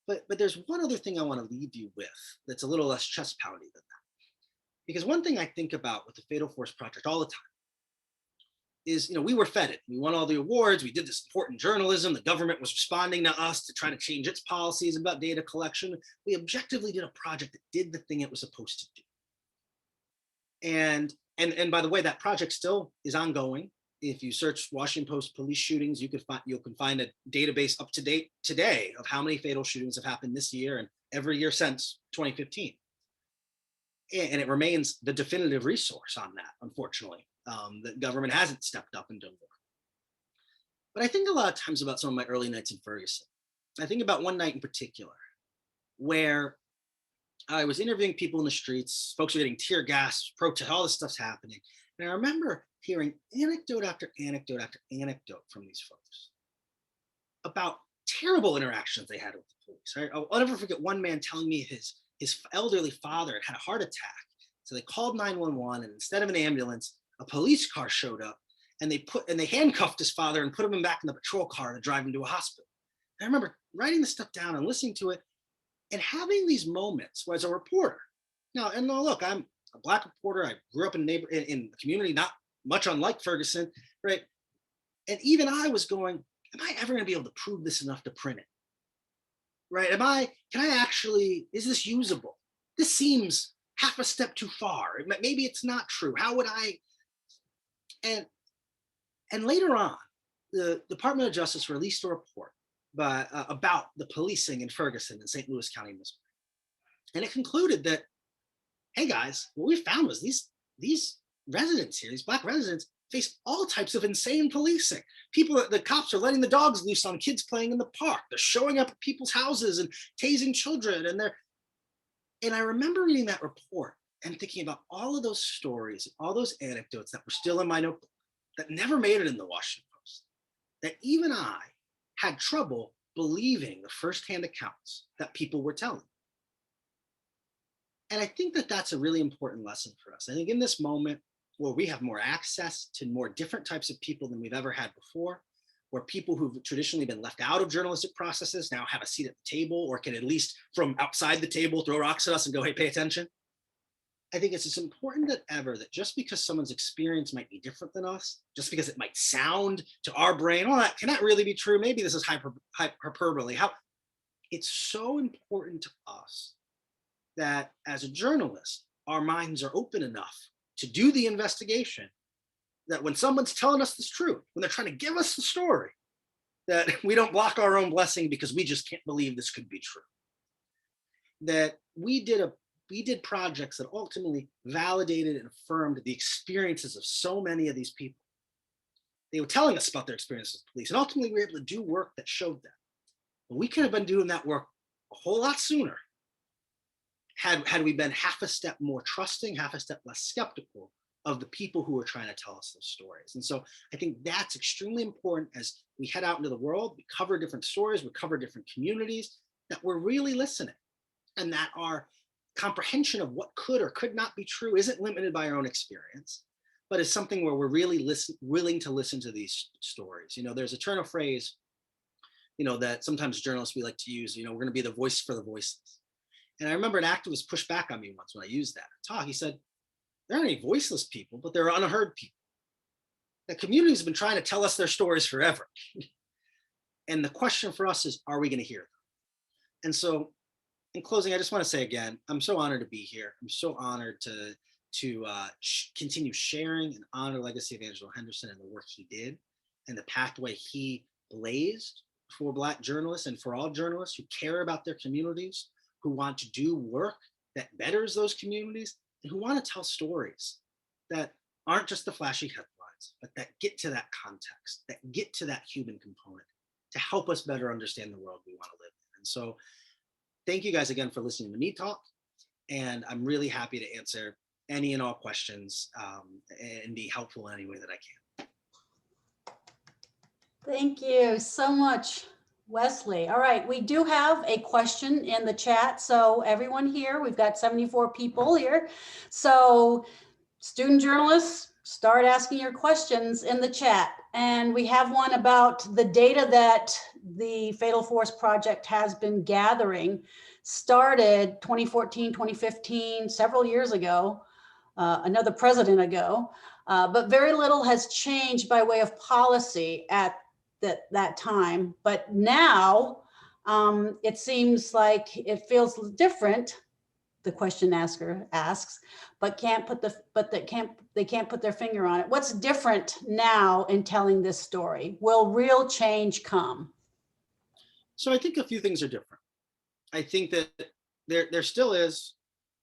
But there's one other thing I want to leave you with that's a little less chest pounding than that. Because one thing I think about with the Fatal Force Project all the time is, we were feted. We won all the awards. We did this important journalism. The government was responding to us to try to change its policies about data collection. We objectively did a project that did the thing it was supposed to do. And by the way, that project still is ongoing. If you search Washington Post police shootings, you can find a database up to date today of how many fatal shootings have happened this year and every year since 2015. And it remains the definitive resource on that, unfortunately. The government hasn't stepped up and done more. But I think a lot of times about some of my early nights in Ferguson. I think about one night in particular where I was interviewing people in the streets, folks are getting tear gas, protest, all this stuff's happening. And I remember hearing anecdote after anecdote after anecdote from these folks about terrible interactions they had with the police. I'll never forget one man telling me his elderly father had a heart attack. So they called 911, and instead of an ambulance, a police car showed up, and they handcuffed his father and put him back in the patrol car to drive him to a hospital. And I remember writing this stuff down and listening to it and having these moments as a reporter. Now, look, I'm a Black reporter. I grew up in the community, not much unlike Ferguson, right? And even I was going, am I ever going to be able to prove this enough to print it? Right? Is this usable? This seems half a step too far. Maybe it's not true. How would I? And later on, the Department of Justice released a report about the policing in Ferguson in St. Louis County, Missouri. And it concluded that, hey guys, what we found was these residents here, these Black residents, face all types of insane policing. The cops are letting the dogs loose on kids playing in the park. They're showing up at people's houses and tasing children. And I remember reading that report and thinking about all of those stories, all those anecdotes that were still in my notebook that never made it in the Washington Post, that even I had trouble believing the firsthand accounts that people were telling. And I think that that's a really important lesson for us. I think in this moment where we have more access to more different types of people than we've ever had before, where people who've traditionally been left out of journalistic processes now have a seat at the table, or can at least from outside the table throw rocks at us and go, hey, pay attention. I think it's as important than ever that just because someone's experience might be different than us, just because it might sound to our brain, oh, that cannot really be true. Maybe this is hyperbole. It's so important to us that as a journalist, our minds are open enough to do the investigation, that when someone's telling us this truth, when they're trying to give us the story, that we don't block our own blessing because we just can't believe this could be true. That we did projects that ultimately validated and affirmed the experiences of so many of these people. They were telling us about their experiences with police, and ultimately we were able to do work that showed that. But we could have been doing that work a whole lot sooner had we been half a step more trusting, half a step less skeptical of the people who are trying to tell us those stories. And so I think that's extremely important as we head out into the world, we cover different stories, we cover different communities, that we're really listening, and that our comprehension of what could or could not be true isn't limited by our own experience, but is something where we're really willing to listen to these stories. There's a turn of phrase, that sometimes journalists we like to use, we're going to be the voice for the voiceless. And I remember an activist pushed back on me once when I used that talk. He said, there aren't any voiceless people, but there are unheard people. The communities have been trying to tell us their stories forever. And the question for us is, are we going to hear them? And so in closing, I just want to say again, I'm so honored to be here. I'm so honored to continue sharing and honor the legacy of Angelo Henderson and the work he did and the pathway he blazed for Black journalists and for all journalists who care about their communities, who want to do work that betters those communities, and who want to tell stories that aren't just the flashy headlines, but that get to that context, that get to that human component to help us better understand the world we want to live in. And so thank you guys again for listening to me talk. And I'm really happy to answer any and all questions and be helpful in any way that I can. Thank you so much, Wesley. All right, we do have a question in the chat. So everyone here, we've got 74 people here. So student journalists, start asking your questions in the chat. And we have one about the data that the Fatal Force Project has been gathering. Started 2014, 2015, several years ago, another president ago, but very little has changed by way of policy at that time. But now it seems like it feels different, the question asker asks, but they can't put their finger on it. What's different now in telling this story? Will real change come? So I think a few things are different. I think that there still is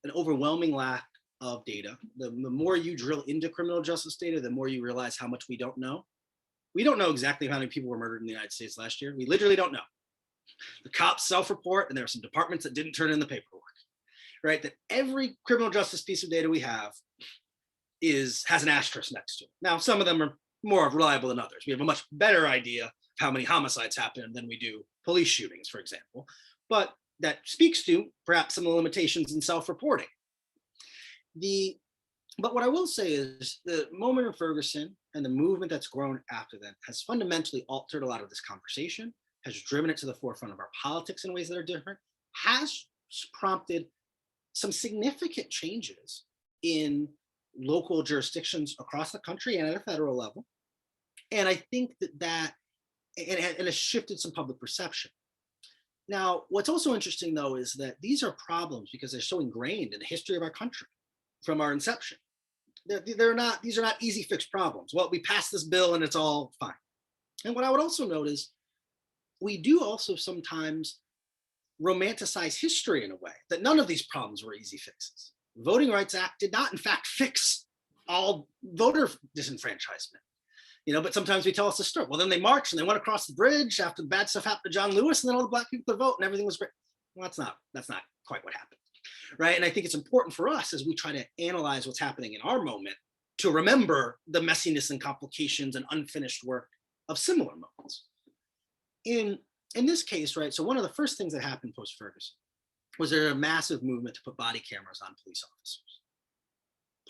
an overwhelming lack of data. The more you drill into criminal justice data, the more you realize how much we don't know. We don't know exactly how many people were murdered in the United States last year. We literally don't know. The cops self-report, and there are some departments that didn't turn in the paperwork, right? That every criminal justice piece of data we have has an asterisk next to it. Now, some of them are more reliable than others. We have a much better idea of how many homicides happen than we do police shootings, for example. But that speaks to perhaps some of the limitations in self-reporting. But what I will say is the moment in Ferguson and the movement that's grown after that has fundamentally altered a lot of this conversation, has driven it to the forefront of our politics in ways that are different, has prompted some significant changes in local jurisdictions across the country and at a federal level. And I think that it has shifted some public perception. Now, what's also interesting, though, is that these are problems because they're so ingrained in the history of our country from our inception. These are not easy fixed problems. Well, we passed this bill and it's all fine. And what I would also note is we do also sometimes romanticize history in a way that none of these problems were easy fixes. The Voting Rights Act did not, in fact, fix all voter disenfranchisement. But sometimes we tell us the story. Well, then they marched and they went across the bridge after the bad stuff happened to John Lewis, and then all the black people could vote and everything was great. Well, that's not quite what happened, right? And I think it's important for us as we try to analyze what's happening in our moment to remember the messiness and complications and unfinished work of similar moments. In this case, right, so one of the first things that happened post-Ferguson was there a massive movement to put body cameras on police officers.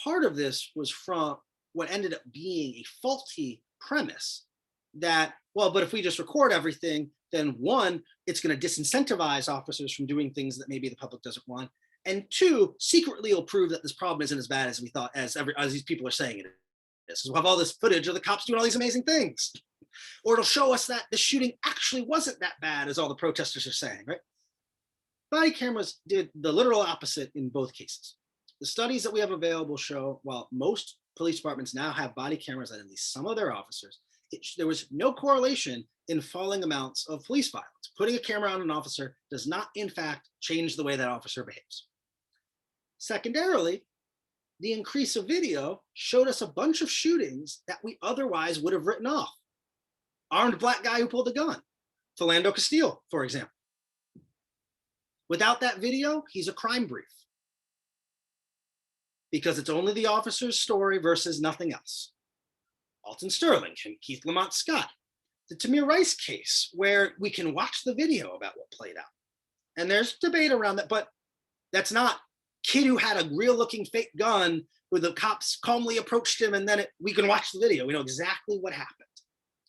Part of this was from what ended up being a faulty premise that, well, but if we just record everything, then one, it's going to disincentivize officers from doing things that maybe the public doesn't want. And two, secretly it'll prove that this problem isn't as bad as we thought, as these people are saying it is. We'll have all this footage of the cops doing all these amazing things. Or it'll show us that the shooting actually wasn't that bad as all the protesters are saying, right? Body cameras did the literal opposite in both cases. The studies that we have available show, while most police departments now have body cameras on at least some of their officers, there was no correlation in falling amounts of police violence. Putting a camera on an officer does not, in fact, change the way that officer behaves. Secondarily, the increase of video showed us a bunch of shootings that we otherwise would have written off. Armed black guy who pulled a gun, Philando Castile, for example. Without that video, he's a crime brief, because it's only the officer's story versus nothing else. Alton Sterling and Keith Lamont Scott. The Tamir Rice case, where we can watch the video about what played out. And there's debate around that, but that's not kid who had a real looking fake gun where the cops calmly approached him and then we can watch the video. We know exactly what happened.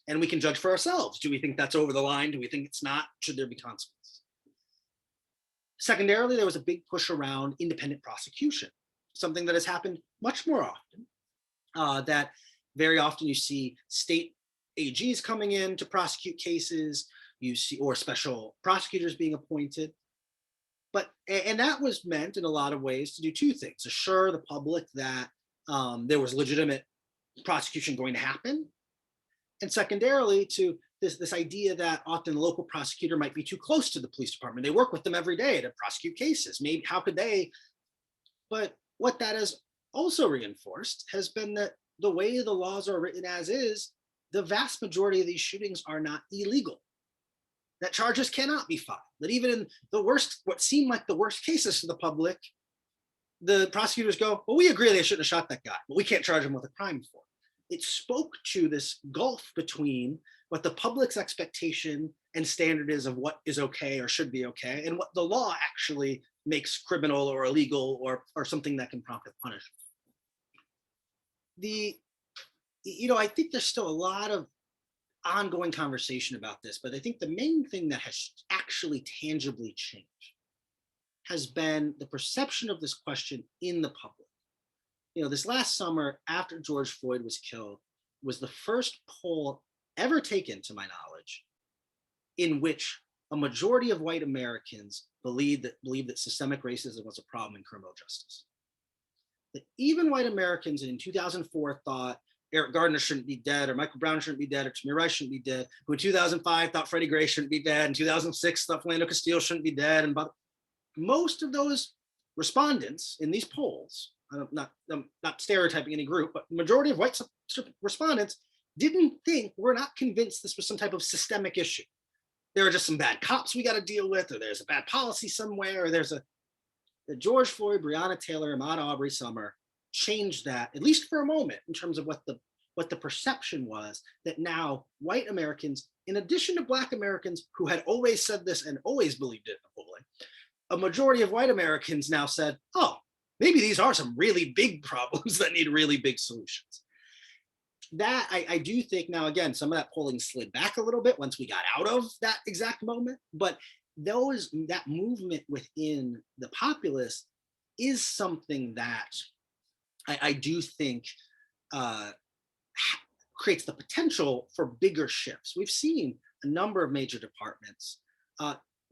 And we can judge for ourselves. Do we think that's over the line? Do we think it's not? Should there be consequences? Secondarily, there was a big push around independent prosecution, something that has happened much more often, that very often you see state AGs coming in to prosecute cases, you see, or special prosecutors being appointed. And that was meant in a lot of ways to do two things: assure the public that there was legitimate prosecution going to happen, and secondarily to this idea that often the local prosecutor might be too close to the police department. They work with them every day to prosecute cases. Maybe how could they? But what that has also reinforced has been that the way the laws are written as is, the vast majority of these shootings are not illegal. That charges cannot be filed. That even in the worst, what seemed like the worst cases to the public, the prosecutors go, well, we agree they shouldn't have shot that guy, but we can't charge him with a crime for it. It spoke to this gulf between what the public's expectation and standard is of what is okay or should be okay, and what the law actually makes criminal or illegal or something that can prompt a punishment. I think there's still a lot of ongoing conversation about this, but I think the main thing that has actually tangibly changed has been the perception of this question in the public. This last summer after George Floyd was killed was the first poll ever taken, to my knowledge, in which a majority of white Americans believed that systemic racism was a problem in criminal justice. That even white Americans in 2004 thought Eric Gardner shouldn't be dead, or Michael Brown shouldn't be dead, or Tamir Rice shouldn't be dead, who in 2005 thought Freddie Gray shouldn't be dead, in 2006 thought Philando Castile shouldn't be dead. And most of those respondents in these polls, I'm not stereotyping any group, but the majority of white respondents didn't think, were not convinced this was some type of systemic issue. There are just some bad cops we got to deal with, or there's a bad policy somewhere, or there's the George Floyd, Breonna Taylor, Ahmaud Arbery summer changed that, at least for a moment, in terms of what the perception was, that now white Americans, in addition to Black Americans who had always said this and always believed it fully, a majority of white Americans now said, oh, maybe these are some really big problems that need really big solutions. That I do think now, again, some of that polling slid back a little bit once we got out of that exact moment, but that movement within the populace is something that I do think creates the potential for bigger shifts. We've seen a number of major departments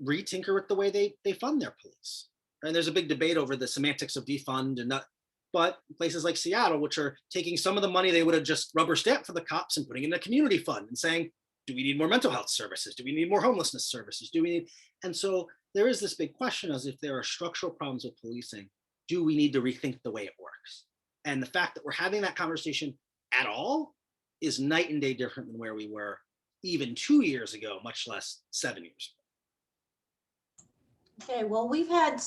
retinker with the way they fund their police. And there's a big debate over the semantics of defund and not, but places like Seattle, which are taking some of the money they would have just rubber stamped for the cops and putting it in a community fund and saying, do we need more mental health services? Do we need more homelessness services? Do we need, and so there is this big question as if there are structural problems with policing, do we need to rethink the way it works? And the fact that we're having that conversation at all is night and day different than where we were even 2 years ago, much less 7 years ago. Okay, well, we've had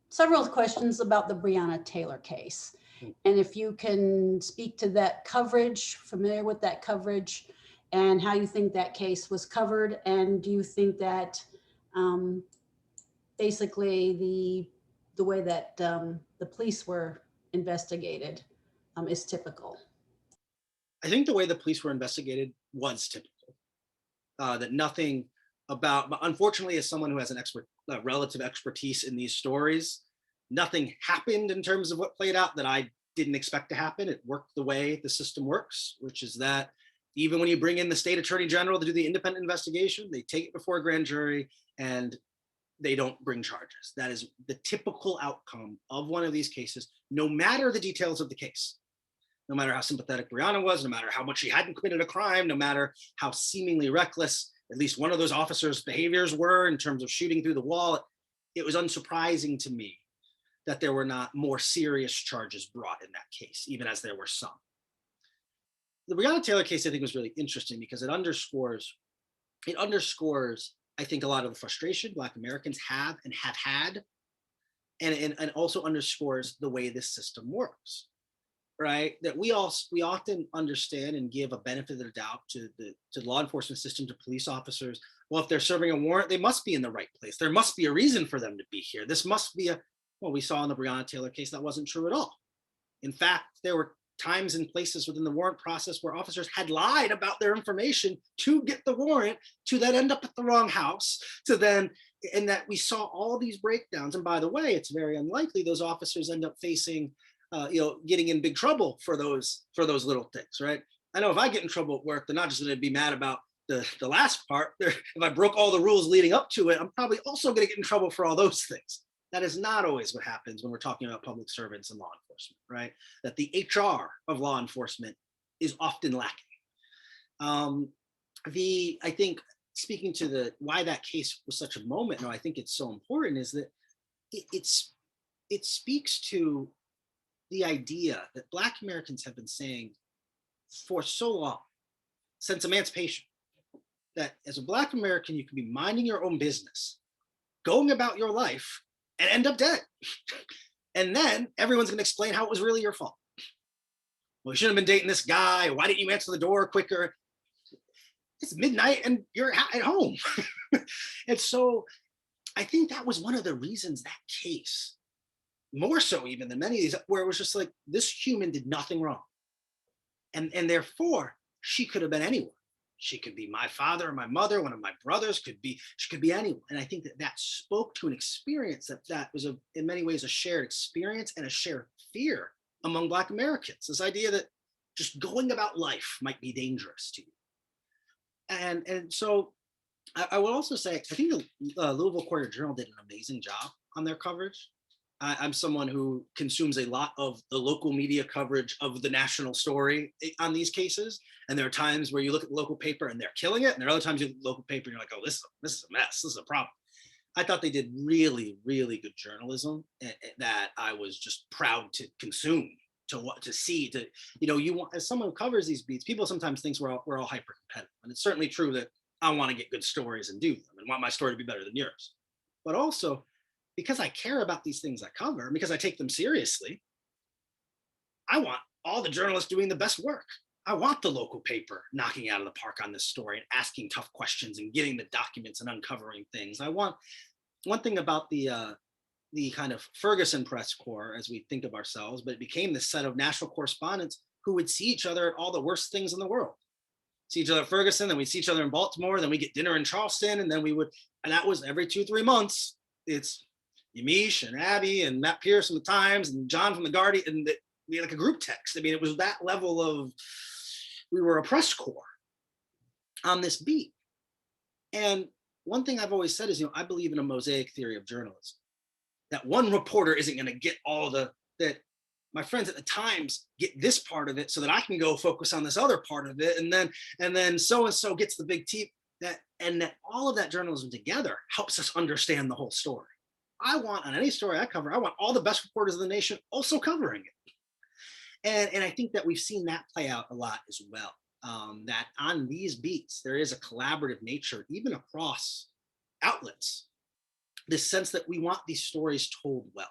several questions about the Breonna Taylor case. And if you can speak to that coverage, familiar with that coverage, and how you think that case was covered, and do you think that basically the way that the police were investigated is typical? I think the way the police were investigated was typical. That nothing about, but unfortunately, as someone who has an relative expertise in these stories, nothing happened in terms of what played out that I didn't expect to happen. It worked the way the system works, which is that even when you bring in the state attorney general to do the independent investigation, they take it before a grand jury and they don't bring charges. That is the typical outcome of one of these cases, no matter the details of the case. No matter how sympathetic Breonna was, no matter how much she hadn't committed a crime, no matter how seemingly reckless at least one of those officers' behaviors were in terms of shooting through the wall, it was unsurprising to me that there were not more serious charges brought in that case, even as there were some. The Breonna Taylor case, I think, was really interesting because it underscores, I think, a lot of the frustration Black Americans have and have had, and also underscores the way this system works. Right, that we often understand and give a benefit of the doubt to the law enforcement system, to police officers. Well, if they're serving a warrant, they must be in the right place. There must be a reason for them to be here. This must be well, we saw in the Breonna Taylor case that wasn't true at all. In fact, there were times and places within the warrant process where officers had lied about their information to get the warrant, to then end up at the wrong house, and that we saw all these breakdowns. And by the way, it's very unlikely those officers end up facing getting in big trouble for those little things, right? I know if I get in trouble at work, they're not just going to be mad about the last part. If I broke all the rules leading up to it, I'm probably also going to get in trouble for all those things. That is not always what happens when we're talking about public servants and law enforcement, right? That the HR of law enforcement is often lacking. I think speaking to why that case was such a moment, I think it's so important, is that it speaks to the idea that Black Americans have been saying for so long, since emancipation, that as a Black American, you can be minding your own business, going about your life, and end up dead. And then everyone's going to explain how it was really your fault. Well, you shouldn't have been dating this guy. Why didn't you answer the door quicker? It's midnight and you're at home. And so I think that was one of the reasons that case, more so even than many of these, where it was just like, this human did nothing wrong. And therefore, she could have been anyone. She could be my father or my mother, one of my brothers, she could be anyone. And I think that spoke to an experience that was in many ways a shared experience and a shared fear among Black Americans. This idea that just going about life might be dangerous to you. And so I will also say, I think the Louisville Courier-Journal did an amazing job on their coverage. I'm someone who consumes a lot of the local media coverage of the national story on these cases. And there are times where you look at the local paper and they're killing it. And there are other times you look at the local paper and you're like, oh, this is a mess. This is a problem. I thought they did really, really good journalism that I was just proud to consume, to see, you want, as someone who covers these beats, people sometimes think we're all hyper competitive. And it's certainly true that I want to get good stories and do them and want my story to be better than yours. But also, because I care about these things I cover, because I take them seriously, I want all the journalists doing the best work. I want the local paper knocking out of the park on this story and asking tough questions and getting the documents and uncovering things. I want one thing about the kind of Ferguson press corps as we think of ourselves, but it became this set of national correspondents who would see each other at all the worst things in the world. See each other at Ferguson, then we'd see each other in Baltimore, then we get dinner in Charleston, and then we would, and that was every 2-3 months. It's Yamiche and Abby and Matt Pierce from the Times and John from the Guardian, and we had like a group text. I mean, it was that level of, we were a press corps on this beat. And one thing I've always said is, I believe in a mosaic theory of journalism, that one reporter isn't going to get all that my friends at the Times get this part of it so that I can go focus on this other part of it. And then so-and-so gets the big tip, and that all of that journalism together helps us understand the whole story. I want, on any story I cover, I want all the best reporters in the nation also covering it. And I think that we've seen that play out a lot as well. That on these beats, there is a collaborative nature, even across outlets, this sense that we want these stories told well.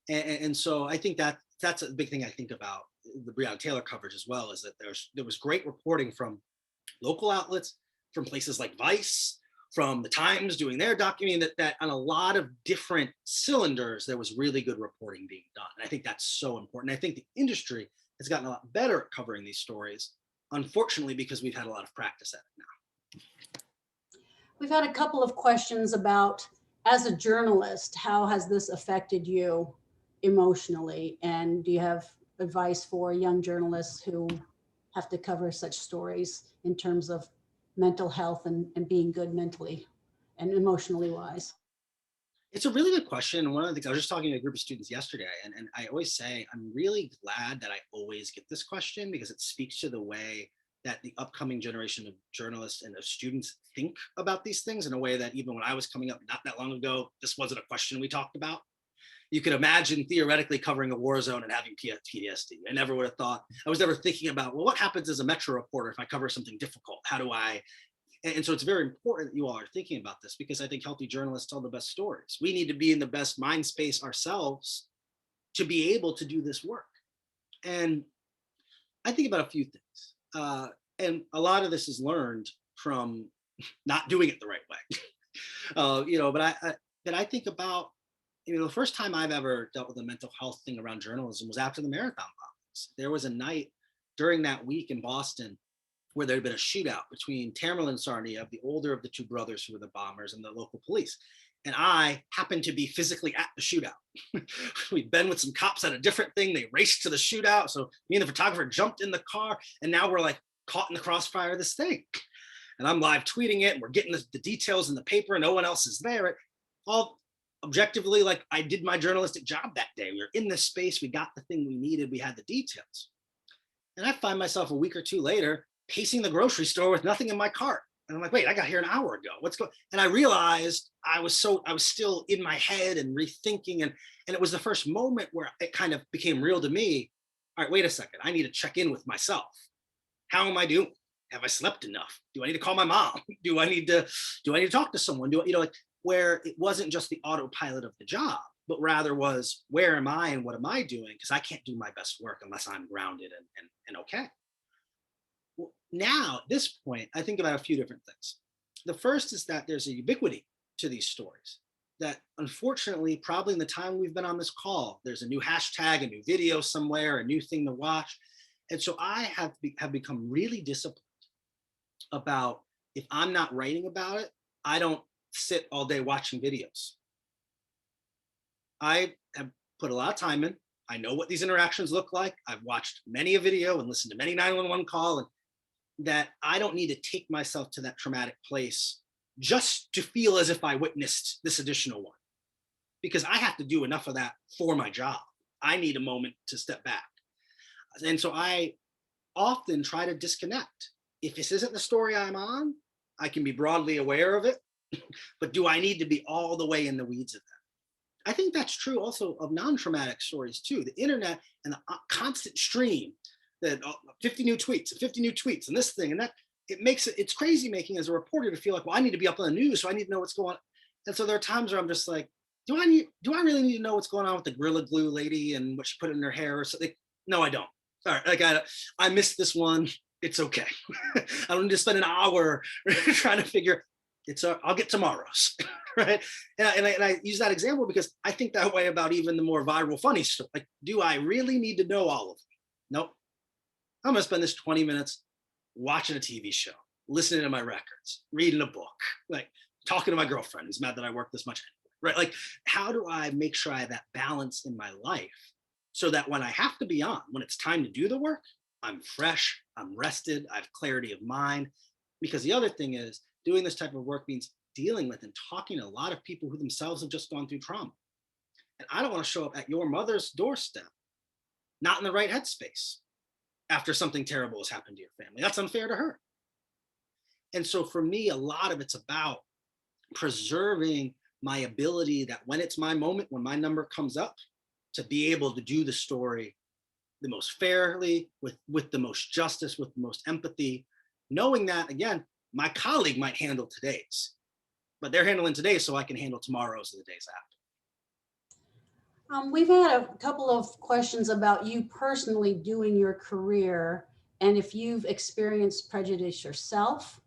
And so I think that that's a big thing I think about the Breonna Taylor coverage as well, is that there was great reporting from local outlets, from places like Vice, from the Times doing their documenting, that on a lot of different cylinders, there was really good reporting being done. And I think that's so important. I think the industry has gotten a lot better at covering these stories, unfortunately, because we've had a lot of practice at it now. We've had a couple of questions about, as a journalist, how has this affected you emotionally? And do you have advice for young journalists who have to cover such stories in terms of mental health and being good mentally and emotionally wise? It's a really good question. One of the things, I was just talking to a group of students yesterday, and I always say, I'm really glad that I always get this question, because it speaks to the way that the upcoming generation of journalists and of students think about these things in a way that even when I was coming up not that long ago, this wasn't a question we talked about. You could imagine theoretically covering a war zone and having PTSD. I never would have thought, I was never thinking about, well, what happens as a Metro reporter if I cover something difficult? How do I? And so it's very important that you all are thinking about this, because I think healthy journalists tell the best stories. We need to be in the best mind space ourselves to be able to do this work. And I think about a few things. And a lot of this is learned from not doing it the right way. But I think about, the first time I've ever dealt with a mental health thing around journalism was after the marathon bombings. There was a night during that week in Boston where there had been a shootout between Tamerlan Sarnia, the older of the two brothers who were the bombers, and the local police. And I happened to be physically at the shootout. We'd been with some cops at a different thing. They raced to the shootout. So me and the photographer jumped in the car, and now we're like caught in the crossfire of this thing. And I'm live tweeting it, and we're getting the details in the paper, and no one else is there. All objectively, like, I did my journalistic job that day. We were in this space. We got the thing we needed. We had the details. And I find myself a week or two later pacing the grocery store with nothing in my cart. And I'm like, wait, I got here an hour ago. What's going on? And I realized I was still in my head and rethinking. And it was the first moment where it kind of became real to me. All right, wait a second. I need to check in with myself. How am I doing? Have I slept enough? Do I need to call my mom? Do I need to talk to someone? Where it wasn't just the autopilot of the job, but rather was, where am I and what am I doing? Because I can't do my best work unless I'm grounded and okay. Well, now, at this point, I think about a few different things. The first is that there's a ubiquity to these stories that, unfortunately, probably in the time we've been on this call, there's a new hashtag, a new video somewhere, a new thing to watch. And so I have become really disciplined about, if I'm not writing about it, I don't sit all day watching videos. I have put a lot of time in. I know what these interactions look like. I've watched many a video and listened to many 911 call, and that I don't need to take myself to that traumatic place just to feel as if I witnessed this additional one, because I have to do enough of that for my job. I need a moment to step back. And so I often try to disconnect. If this isn't the story I'm on, I can be broadly aware of it, but do I need to be all the way in the weeds of that? I think that's true also of non-traumatic stories too. The internet and the constant stream, that 50 new tweets and this thing and that, it's crazy making as a reporter to feel like, well, I need to be up on the news, so I need to know what's going on. And so there are times where I'm just like, do I really need to know what's going on with the Gorilla Glue lady and what she put in her hair or something? No, I don't. Sorry, like I missed this one. It's okay. I don't need to spend an hour trying to figure. I'll get tomorrow's, right? And I use that example because I think that way about even the more viral funny stuff. Like, do I really need to know all of them? Nope. I'm gonna spend this 20 minutes watching a TV show, listening to my records, reading a book, like talking to my girlfriend who's mad that I work this much, right? Like, how do I make sure I have that balance in my life so that when I have to be on, when it's time to do the work, I'm fresh, I'm rested, I have clarity of mind. Because the other thing is, doing this type of work means dealing with and talking to a lot of people who themselves have just gone through trauma. And I don't want to show up at your mother's doorstep, not in the right headspace after something terrible has happened to your family. That's unfair to her. And so for me, a lot of it's about preserving my ability that when it's my moment, when my number comes up, to be able to do the story the most fairly, with the most justice, with the most empathy, knowing that, again, my colleague might handle today's, but they're handling today so I can handle tomorrow's and the days after. We've had a couple of questions about you personally doing your career and if you've experienced prejudice yourself,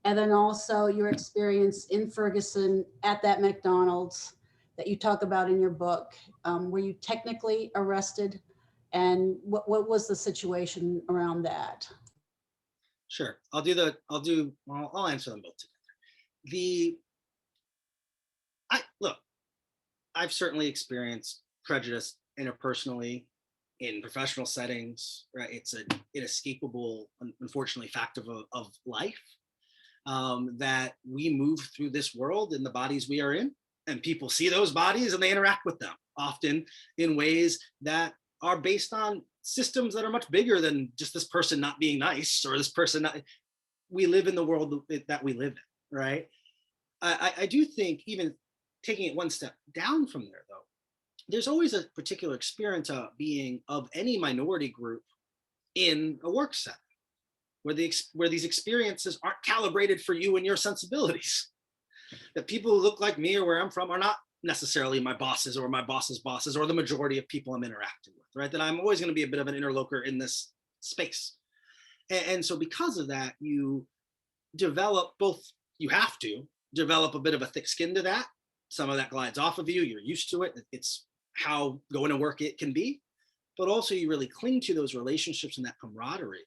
and then also your experience in Ferguson at that McDonald's that you talk about in your book. Were you technically arrested? And what was the situation around that? Sure, I'll answer them both together. Look, I've certainly experienced prejudice interpersonally in professional settings, right? It's an inescapable, unfortunately, fact of life, that we move through this world in the bodies we are in, and people see those bodies and they interact with them, often in ways that are based on systems that are much bigger than just this person not being nice or this person not. We live in the world that we live in, right? I do think, even taking it one step down from there, though, there's always a particular experience of being of any minority group in a work setting where these experiences aren't calibrated for you and your sensibilities. That people who look like me or where I'm from are not necessarily my bosses or my boss's bosses or the majority of people I'm interacting with, right? That I'm always going to be a bit of an interloper in this space. And so because of that, you have to develop a bit of a thick skin to that. Some of that glides off of you. You're used to it. It's how going to work it can be. But also you really cling to those relationships and that camaraderie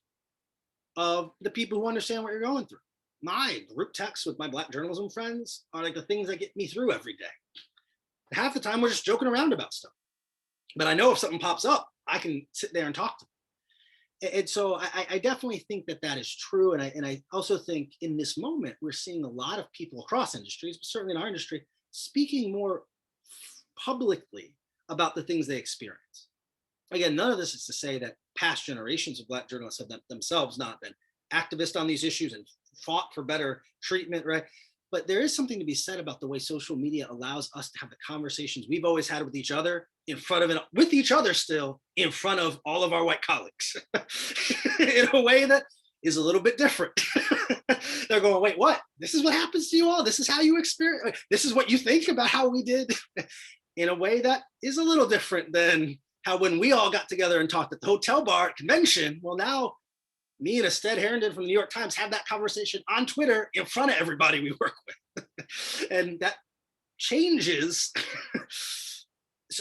of the people who understand what you're going through. My group texts with my Black journalism friends are like the things that get me through every day. Half the time we're just joking around about stuff. But I know if something pops up, I can sit there and talk to them. And so I definitely think that is true. And I also think in this moment, we're seeing a lot of people across industries, but certainly in our industry, speaking more publicly about the things they experience. Again, none of this is to say that past generations of Black journalists have themselves not been activists on these issues and fought for better treatment, right? But there is something to be said about the way social media allows us to have the conversations we've always had with each other with each other still in front of all of our white colleagues in a way that is a little bit different. They're going, wait, what? This is what happens to you all? This is how you experience, this is what you think about how we did, in a way that is a little different than how when we all got together and talked at the hotel bar at convention. Well, now me and Ested Herndon from the New York Times have that conversation on Twitter in front of everybody we work with. And that changes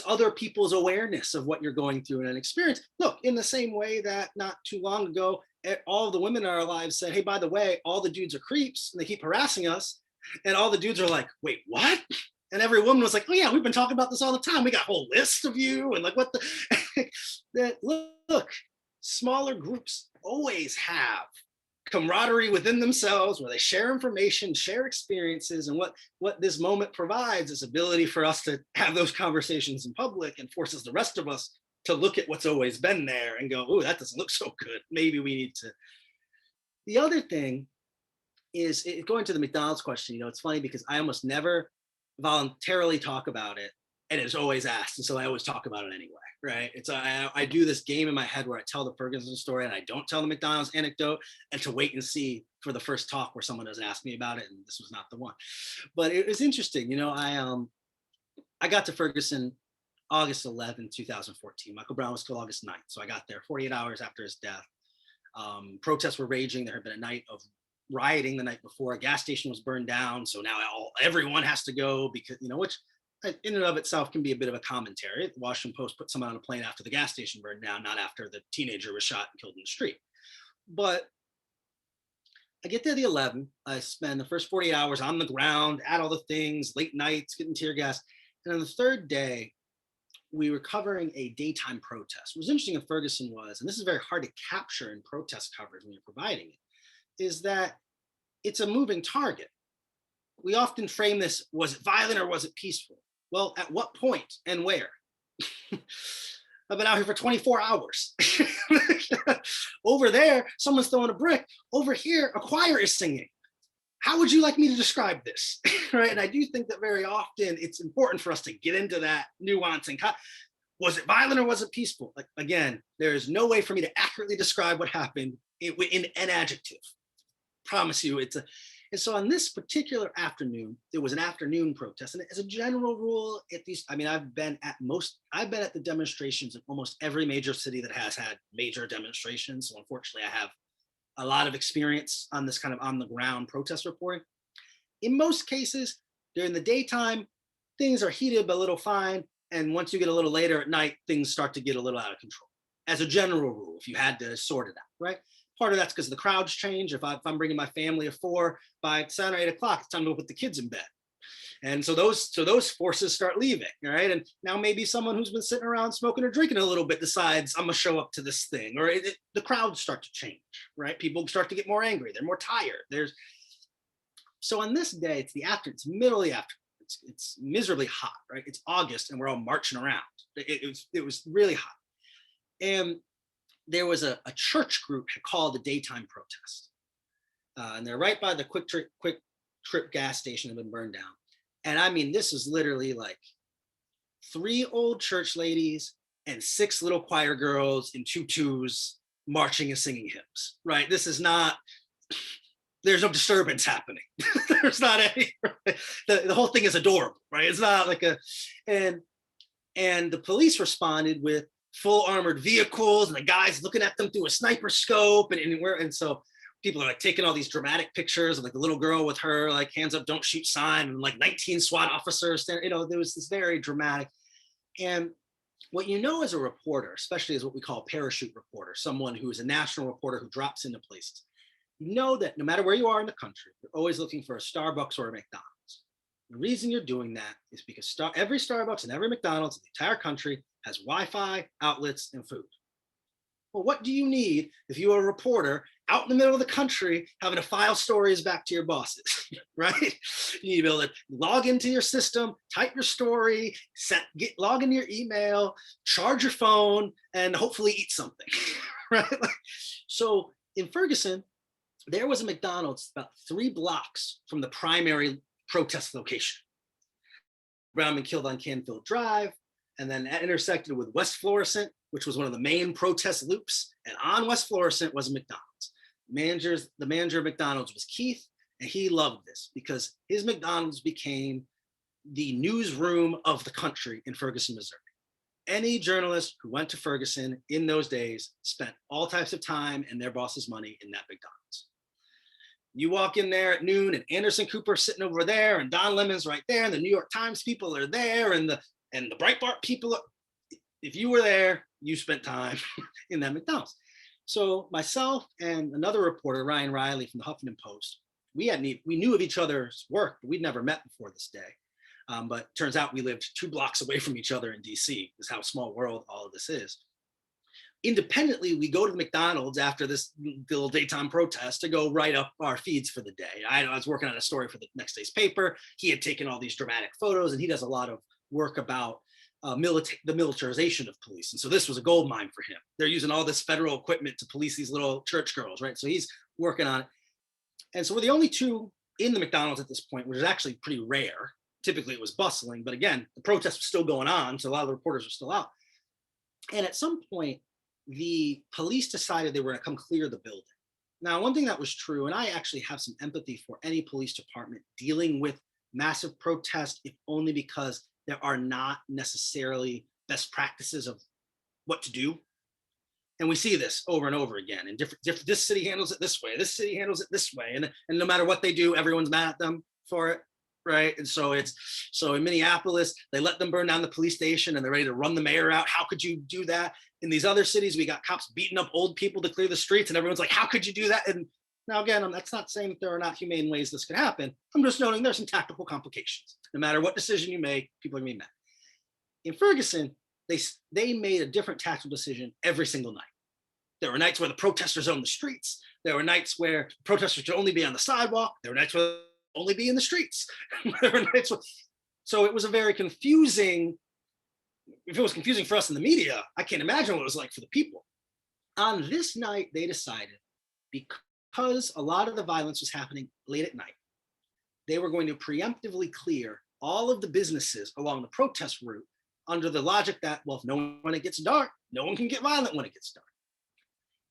other people's awareness of what you're going through in an experience. Look, in the same way that not too long ago, all of the women in our lives said, hey, by the way, all the dudes are creeps and they keep harassing us. And all the dudes are like, wait, what? And every woman was like, oh yeah, we've been talking about this all the time. We got a whole list of you. And like, what the, look, smaller groups always have camaraderie within themselves where they share information, share experiences. And what this moment provides is ability for us to have those conversations in public and forces the rest of us to look at what's always been there and go, oh, that doesn't look so good. Maybe we need to. The other thing is, going to the McDonald's question, it's funny because I almost never voluntarily talk about it, and it's always asked, and so I always talk about it anyway, right? It's I do this game in my head where I tell the Ferguson story and I don't tell the McDonald's anecdote, and to wait and see for the first talk where someone doesn't ask me about it, and this was not the one. But it was interesting, I got to Ferguson August 11, 2014. Michael Brown was killed August 9th. So I got there 48 hours after his death. Protests were raging. There had been a night of rioting the night before. A gas station was burned down. So now everyone has to go because, which in and of itself can be a bit of a commentary. The Washington Post put someone on a plane after the gas station burned down, not after the teenager was shot and killed in the street. But I get there the 11th. I spend the first 48 hours on the ground, at all the things, late nights, getting tear gas. And on the third day, we were covering a daytime protest. What was interesting in Ferguson was, and this is very hard to capture in protest coverage when you're providing it, is that it's a moving target. We often frame this, was it violent or was it peaceful? Well, at what point and where? I've been out here for 24 hours. Over there, someone's throwing a brick. Over here, a choir is singing. How would you like me to describe this? Right? And I do think that very often it's important for us to get into that nuance and was it violent or was it peaceful? Like, again, there is no way for me to accurately describe what happened in an adjective. Promise you, and so on this particular afternoon, there was an afternoon protest. And as a general rule, I've been at the demonstrations in almost every major city that has had major demonstrations. So unfortunately, I have a lot of experience on this kind of on the ground protest reporting. In most cases, during the daytime, things are heated but a little fine. And once you get a little later at night, things start to get a little out of control. As a general rule, if you had to sort it out, right? Part of that's because the crowds change. If I'm bringing my family of 4, by 7 or 8 o'clock, it's time to go put the kids in bed. And so those forces start leaving, all right? And now maybe someone who's been sitting around smoking or drinking a little bit decides, I'm gonna show up to this thing, or the crowds start to change, right? People start to get more angry. They're more tired. So on this day, it's middle of the afternoon. It's miserably hot, right? It's August and we're all marching around. It was really hot. And there was a church group called the Daytime Protest. And they're right by the quick trip gas station that had been burned down. And I mean, this is literally like 3 old church ladies and 6 little choir girls in tutus marching and singing hymns, right? This is not, there's no disturbance happening. There's not any, right? The whole thing is adorable, right? It's not like and the police responded with full armored vehicles and the guys looking at them through a sniper scope. And so people are like taking all these dramatic pictures of like the little girl with her like hands up, don't shoot sign, and like 19 SWAT officers there. There was this very dramatic. And what as a reporter, especially as what we call a parachute reporter, someone who is a national reporter who drops into places, that no matter where you are in the country, you're always looking for a Starbucks or a McDonald's. The reason you're doing that is because every Starbucks and every McDonald's in the entire country has Wi-Fi, outlets, and food. Well, what do you need if you are a reporter out in the middle of the country having to file stories back to your bosses, right? You need to be able to log into your system, type your story, log into your email, charge your phone, and hopefully eat something, right? So in Ferguson, there was a McDonald's about 3 blocks from the primary protest location. Brown been killed on Canfield Drive, and then that intersected with West Florissant, which was one of the main protest loops. And on West Florissant was a McDonald's. The manager of McDonald's was Keith, and he loved this because his McDonald's became the newsroom of the country in Ferguson, Missouri. Any journalist who went to Ferguson in those days spent all types of time and their boss's money in that McDonald's. You walk in there at noon and Anderson Cooper's sitting over there and Don Lemon's right there and the New York Times people are there and the Breitbart people. If you were there, you spent time in that McDonald's. So myself and another reporter, Ryan Riley from the Huffington Post, we knew of each other's work, but we'd never met before this day. But turns out we lived 2 blocks away from each other in DC. Is how small world all of this is. Independently, we go to the McDonald's after this little daytime protest to go write up our feeds for the day. I was working on a story for the next day's paper. He had taken all these dramatic photos, and he does a lot of work about the militarization of police. And so this was a gold mine for him. They're using all this federal equipment to police these little church girls, right? So he's working on it. And so we're the only 2 in the McDonald's at this point, which is actually pretty rare. Typically it was bustling, but again, the protest was still going on. So a lot of the reporters were still out. And at some point, the police decided they were gonna come clear the building. Now, one thing that was true, and I actually have some empathy for any police department dealing with massive protest, if only because there are not necessarily best practices of what to do. And we see this over and over again. And different this city handles it this way, this city handles it this way. And no matter what they do, everyone's mad at them for it. Right. And so in Minneapolis, they let them burn down the police station and they're ready to run the mayor out. How could you do that? In these other cities, we got cops beating up old people to clear the streets, and everyone's like, how could you do that? And now, again, that's not saying that there are not humane ways this could happen. I'm just noting there's some tactical complications. No matter what decision you make, people are going to be mad. In Ferguson, they made a different tactical decision every single night. There were nights where the protesters owned the streets. There were nights where protesters could only be on the sidewalk. There were nights where only be in the streets. So it was a very confusing, if it was confusing for us in the media, I can't imagine what it was like for the people. On this night, they decided, because a lot of the violence was happening late at night, they were going to preemptively clear all of the businesses along the protest route under the logic that, well, when it gets dark, no one can get violent when it gets dark.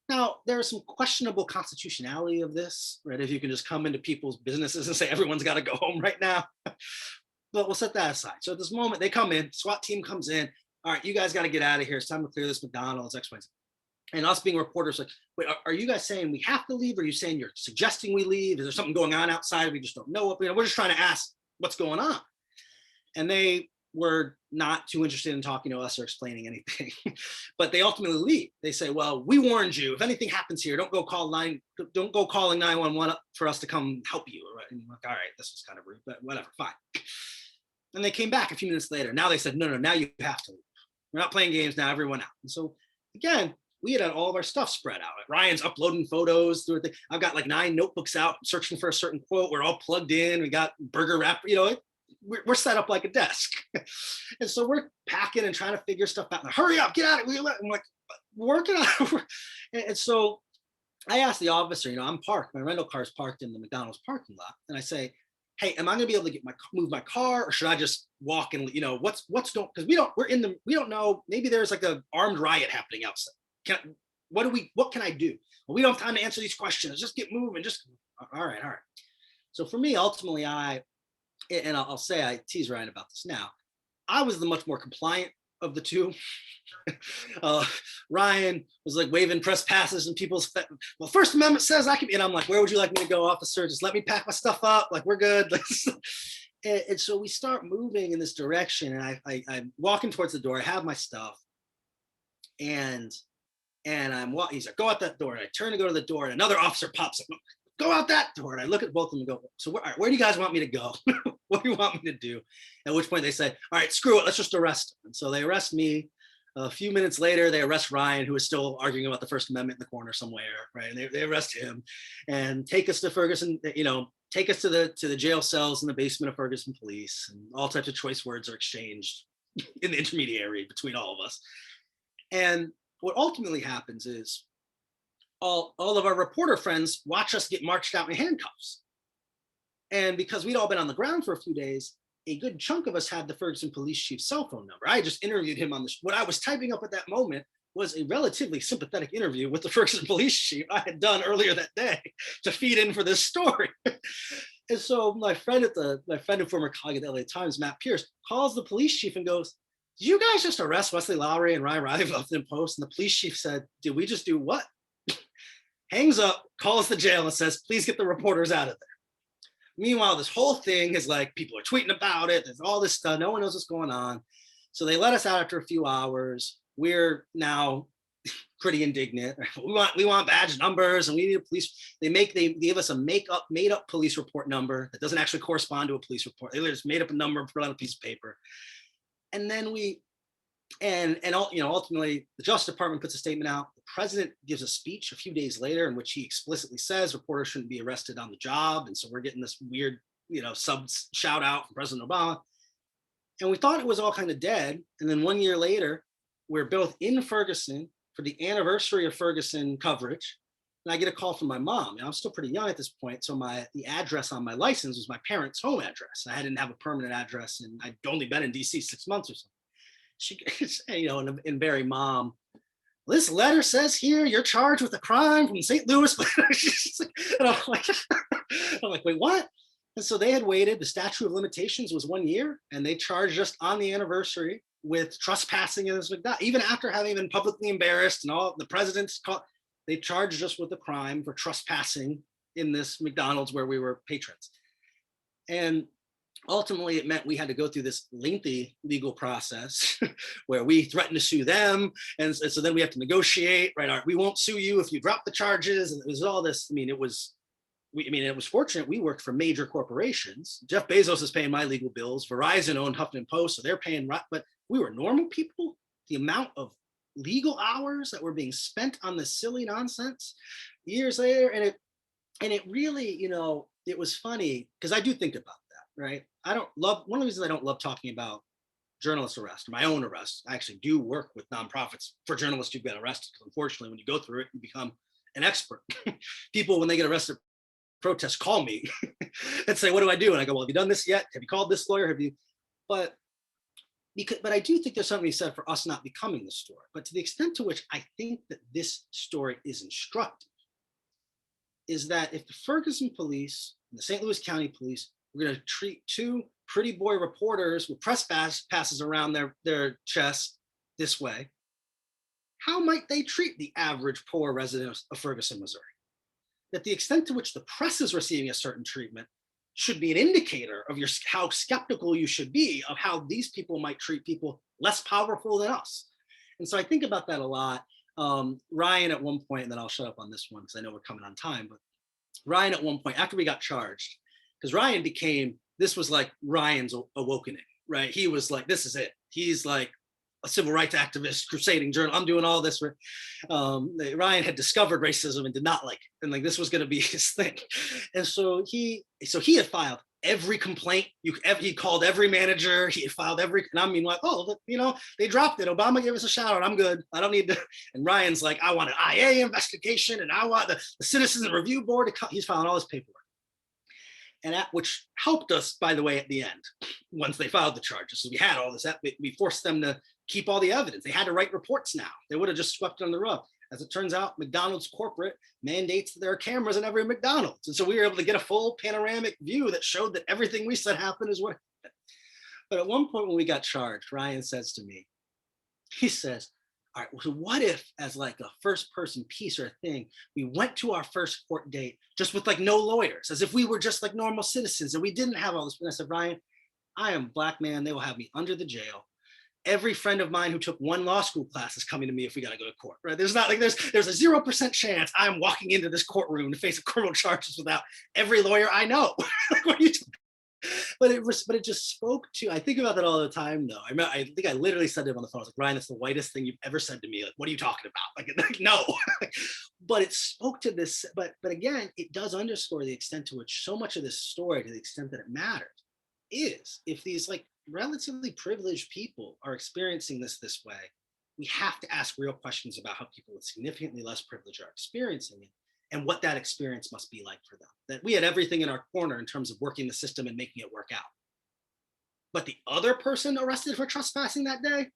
Now, there's some questionable constitutionality of this, right? If you can just come into people's businesses and say, everyone's got to go home right now. But we'll set that aside. So at this moment, they come in, SWAT team comes in. All right, you guys got to get out of here. It's time to clear this McDonald's, X, Y, Z. And us being reporters, like, wait, are you guys saying we have to leave? Or are you saying you're suggesting we leave? Is there something going on outside? We just don't know. We're just trying to ask what's going on. And they were not too interested in talking to us or explaining anything, but they ultimately leave. They say, well, we warned you, if anything happens here, don't go calling 911 for us to come help you. And I'm like, all right, this was kind of rude, but whatever, fine. And they came back a few minutes later. Now they said, no, now you have to leave. We're not playing games now, everyone out. And so again, we had all of our stuff spread out. Ryan's uploading photos through it. I've got like 9 notebooks out searching for a certain quote. We're all plugged in. We got burger wrap, we're set up like a desk. And so we're packing and trying to figure stuff out. Like, hurry up, get out of it. I'm like, working on it. And so I asked the officer, I'm parked, my rental car is parked in the McDonald's parking lot. And I say, hey, am I gonna be able to move my car, or should I just walk and, what's going, because we don't know, maybe there's like an armed riot happening outside. What can I do? Well, we don't have time to answer these questions. Just get moving, all right. So for me, ultimately, I'll say, I tease Ryan about this now, I was the much more compliant of the two. Ryan was like waving press passes and people's, well, First Amendment says I can be, and I'm like, where would you like me to go, officer? Just let me pack my stuff up. Like, we're good. And so we start moving in this direction, and I'm walking towards the door. I have my stuff, and I'm walking. He's like, go out that door. And I turn to go to the door, and another officer pops up. Go out that door. And I look at both of them and go, so where do you guys want me to go? What do you want me to do? At which point they say, all right, screw it, let's just arrest him. And so they arrest me. A few minutes later, they arrest Ryan, who is still arguing about the First Amendment in the corner somewhere, right? And they arrest him and take us to Ferguson, take us to the jail cells in the basement of Ferguson Police, and all types of choice words are exchanged in the intermediary between all of us. And what ultimately happens is all of our reporter friends watch us get marched out in handcuffs. And because we'd all been on the ground for a few days, a good chunk of us had the Ferguson police chief's cell phone number. I just interviewed him on this. What I was typing up at that moment was a relatively sympathetic interview with the Ferguson police chief I had done earlier that day to feed in for this story. And so my friend and former colleague at the LA Times, Matt Pierce, calls the police chief and goes, did you guys just arrest Wesley Lowery and Ryan Riley of Huffington Post? And the police chief said, did we just do what? Hangs up, calls the jail and says, please get the reporters out of there. Meanwhile, this whole thing is like, people are tweeting about it. There's all this stuff. No one knows what's going on. So they let us out after a few hours. We're now pretty indignant. We want badge numbers, and we need a police. They gave us a made up police report number that doesn't actually correspond to a police report. They just made up a number, put it on a piece of paper. And then ultimately the Justice Department puts a statement out. The president gives a speech a few days later in which he explicitly says reporters shouldn't be arrested on the job. And so we're getting this weird, sub shout out from President Obama. And we thought it was all kind of dead. And then 1 year later, we're both in Ferguson for the anniversary of Ferguson coverage. And I get a call from my mom. And I'm still pretty young at this point. So the address on my license was my parents' home address. I didn't have a permanent address, and I'd only been in DC 6 months or something. She, in very mom, this letter says here you're charged with a crime from St. Louis. And I'm like, wait, what? And so they had waited. The statute of limitations was 1 year, and they charged us on the anniversary with trespassing in this McDonald's, even after having been publicly embarrassed and all the president's caught, they charged us with a crime for trespassing in this McDonald's where we were patrons. And ultimately it meant we had to go through this lengthy legal process where we threatened to sue them. And so then we have to negotiate, right? We won't sue you if you drop the charges. And it was all this, it was fortunate we worked for major corporations. Jeff Bezos is paying my legal bills. Verizon owned Huffington Post, so they're paying, but we were normal people. The amount of legal hours that were being spent on this silly nonsense years later, and it really, it was funny because I do think about that, right? One of the reasons I don't love talking about journalist arrest, or my own arrest. I actually do work with nonprofits for journalists who've been arrested, because unfortunately, when you go through it, you become an expert. People, when they get arrested, protests, call me and say, what do I do? And I go, well, have you done this yet? Have you called this lawyer? But I do think there's something to be said for us not becoming the story. But to the extent to which I think that this story is instructive, is that if the Ferguson police and the St. Louis County police were going to treat two pretty boy reporters with press passes around their chest this way, how might they treat the average poor resident of Ferguson, Missouri? That the extent to which the press is receiving a certain treatment should be an indicator of how skeptical you should be of how these people might treat people less powerful than us. And so I think about that a lot. Ryan at one point, and then I'll shut up on this one because I know we're coming on time, but Ryan at one point, after we got charged, because this was like Ryan's awakening, right? He was like, this is it. He's like a civil rights activist, crusading journal. I'm doing all this. Ryan had discovered racism and did not like it. And like, this was going to be his thing. And so he had filed every complaint. He called every manager. He had filed and I mean, like, they dropped it. Obama gave us a shout out. I'm good. I don't need to. And Ryan's like, I want an IA investigation, and I want the Citizens Review Board to come. He's filing all this paperwork. And which helped us, by the way, at the end, once they filed the charges. So we had all this, we forced them to keep all the evidence. They had to write reports now. They would have just swept it on the rug. As it turns out, McDonald's corporate mandates that there are cameras in every McDonald's. And so we were able to get a full panoramic view that showed that everything we said happened is what happened. But at one point when we got charged, Ryan says to me, he says, all right, so what if, as like a first person piece or a thing, we went to our first court date just with like no lawyers, as if we were just like normal citizens and we didn't have all this. And I said, Ryan, I am a Black man. They will have me under the jail. Every friend of mine who took one law school class is coming to me if we got to go to court, right? There's a 0% chance I'm walking into this courtroom to face criminal charges without every lawyer I know. What are you talking? But it just spoke to, I think about that all the time though. I think I literally said to him on the phone, I was like, Ryan, it's the whitest thing you've ever said to me. Like, what are you talking about? Like no. But it spoke to this, but again, it does underscore the extent to which so much of this story, to the extent that it matters, is if these like relatively privileged people are experiencing this way, we have to ask real questions about how people with significantly less privilege are experiencing it and what that experience must be like for them. That we had everything in our corner in terms of working the system and making it work out. But the other person arrested for trespassing that day,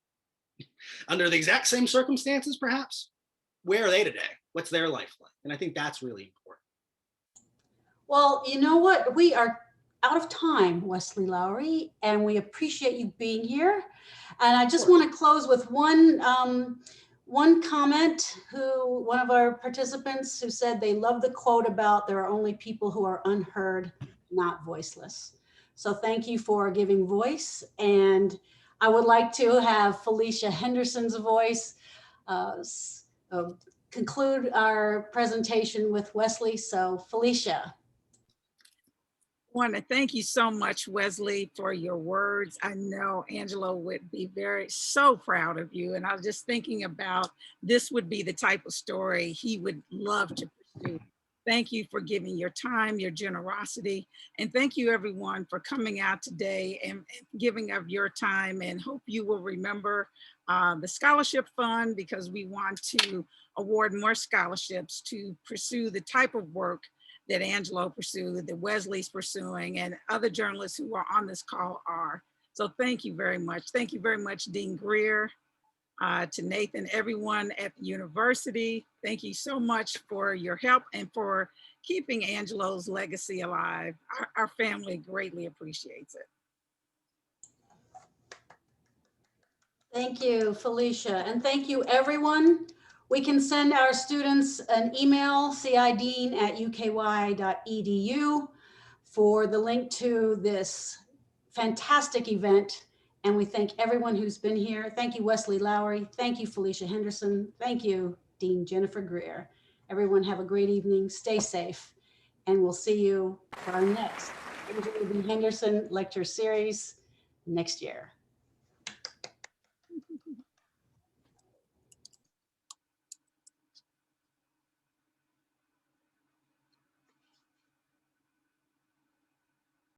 under the exact same circumstances perhaps, where are they today? What's their life like? And I think that's really important. Well, you know what? We are out of time, Wesley Lowery, and we appreciate you being here. And I just want to close with one comment. One of our participants who said they love the quote about there are only people who are unheard, not voiceless. So thank you for giving voice. And I would like to have Felicia Henderson's voice conclude our presentation with Wesley. So Felicia. I want to thank you so much, Wesley, for your words. I know Angelo would be so proud of you. And I was just thinking about this would be the type of story he would love to pursue. Thank you for giving your time, your generosity, and thank you everyone for coming out today and giving of your time, and hope you will remember the scholarship fund, because we want to award more scholarships to pursue the type of work that Angelo pursued, that Wesley's pursuing, and other journalists who are on this call are. So thank you very much. Thank you very much, Dean Greer, to Nathan, everyone at the university. Thank you so much for your help and for keeping Angelo's legacy alive. Our family greatly appreciates it. Thank you, Felicia, and thank you, everyone. We can send our students an email, ciddean@uky.edu, for the link to this fantastic event. And we thank everyone who's been here. Thank you, Wesley Lowery. Thank you, Felicia Henderson. Thank you, Dean Jennifer Greer. Everyone have a great evening. Stay safe. And we'll see you for our next Angelo B. Henderson Lecture Series next year.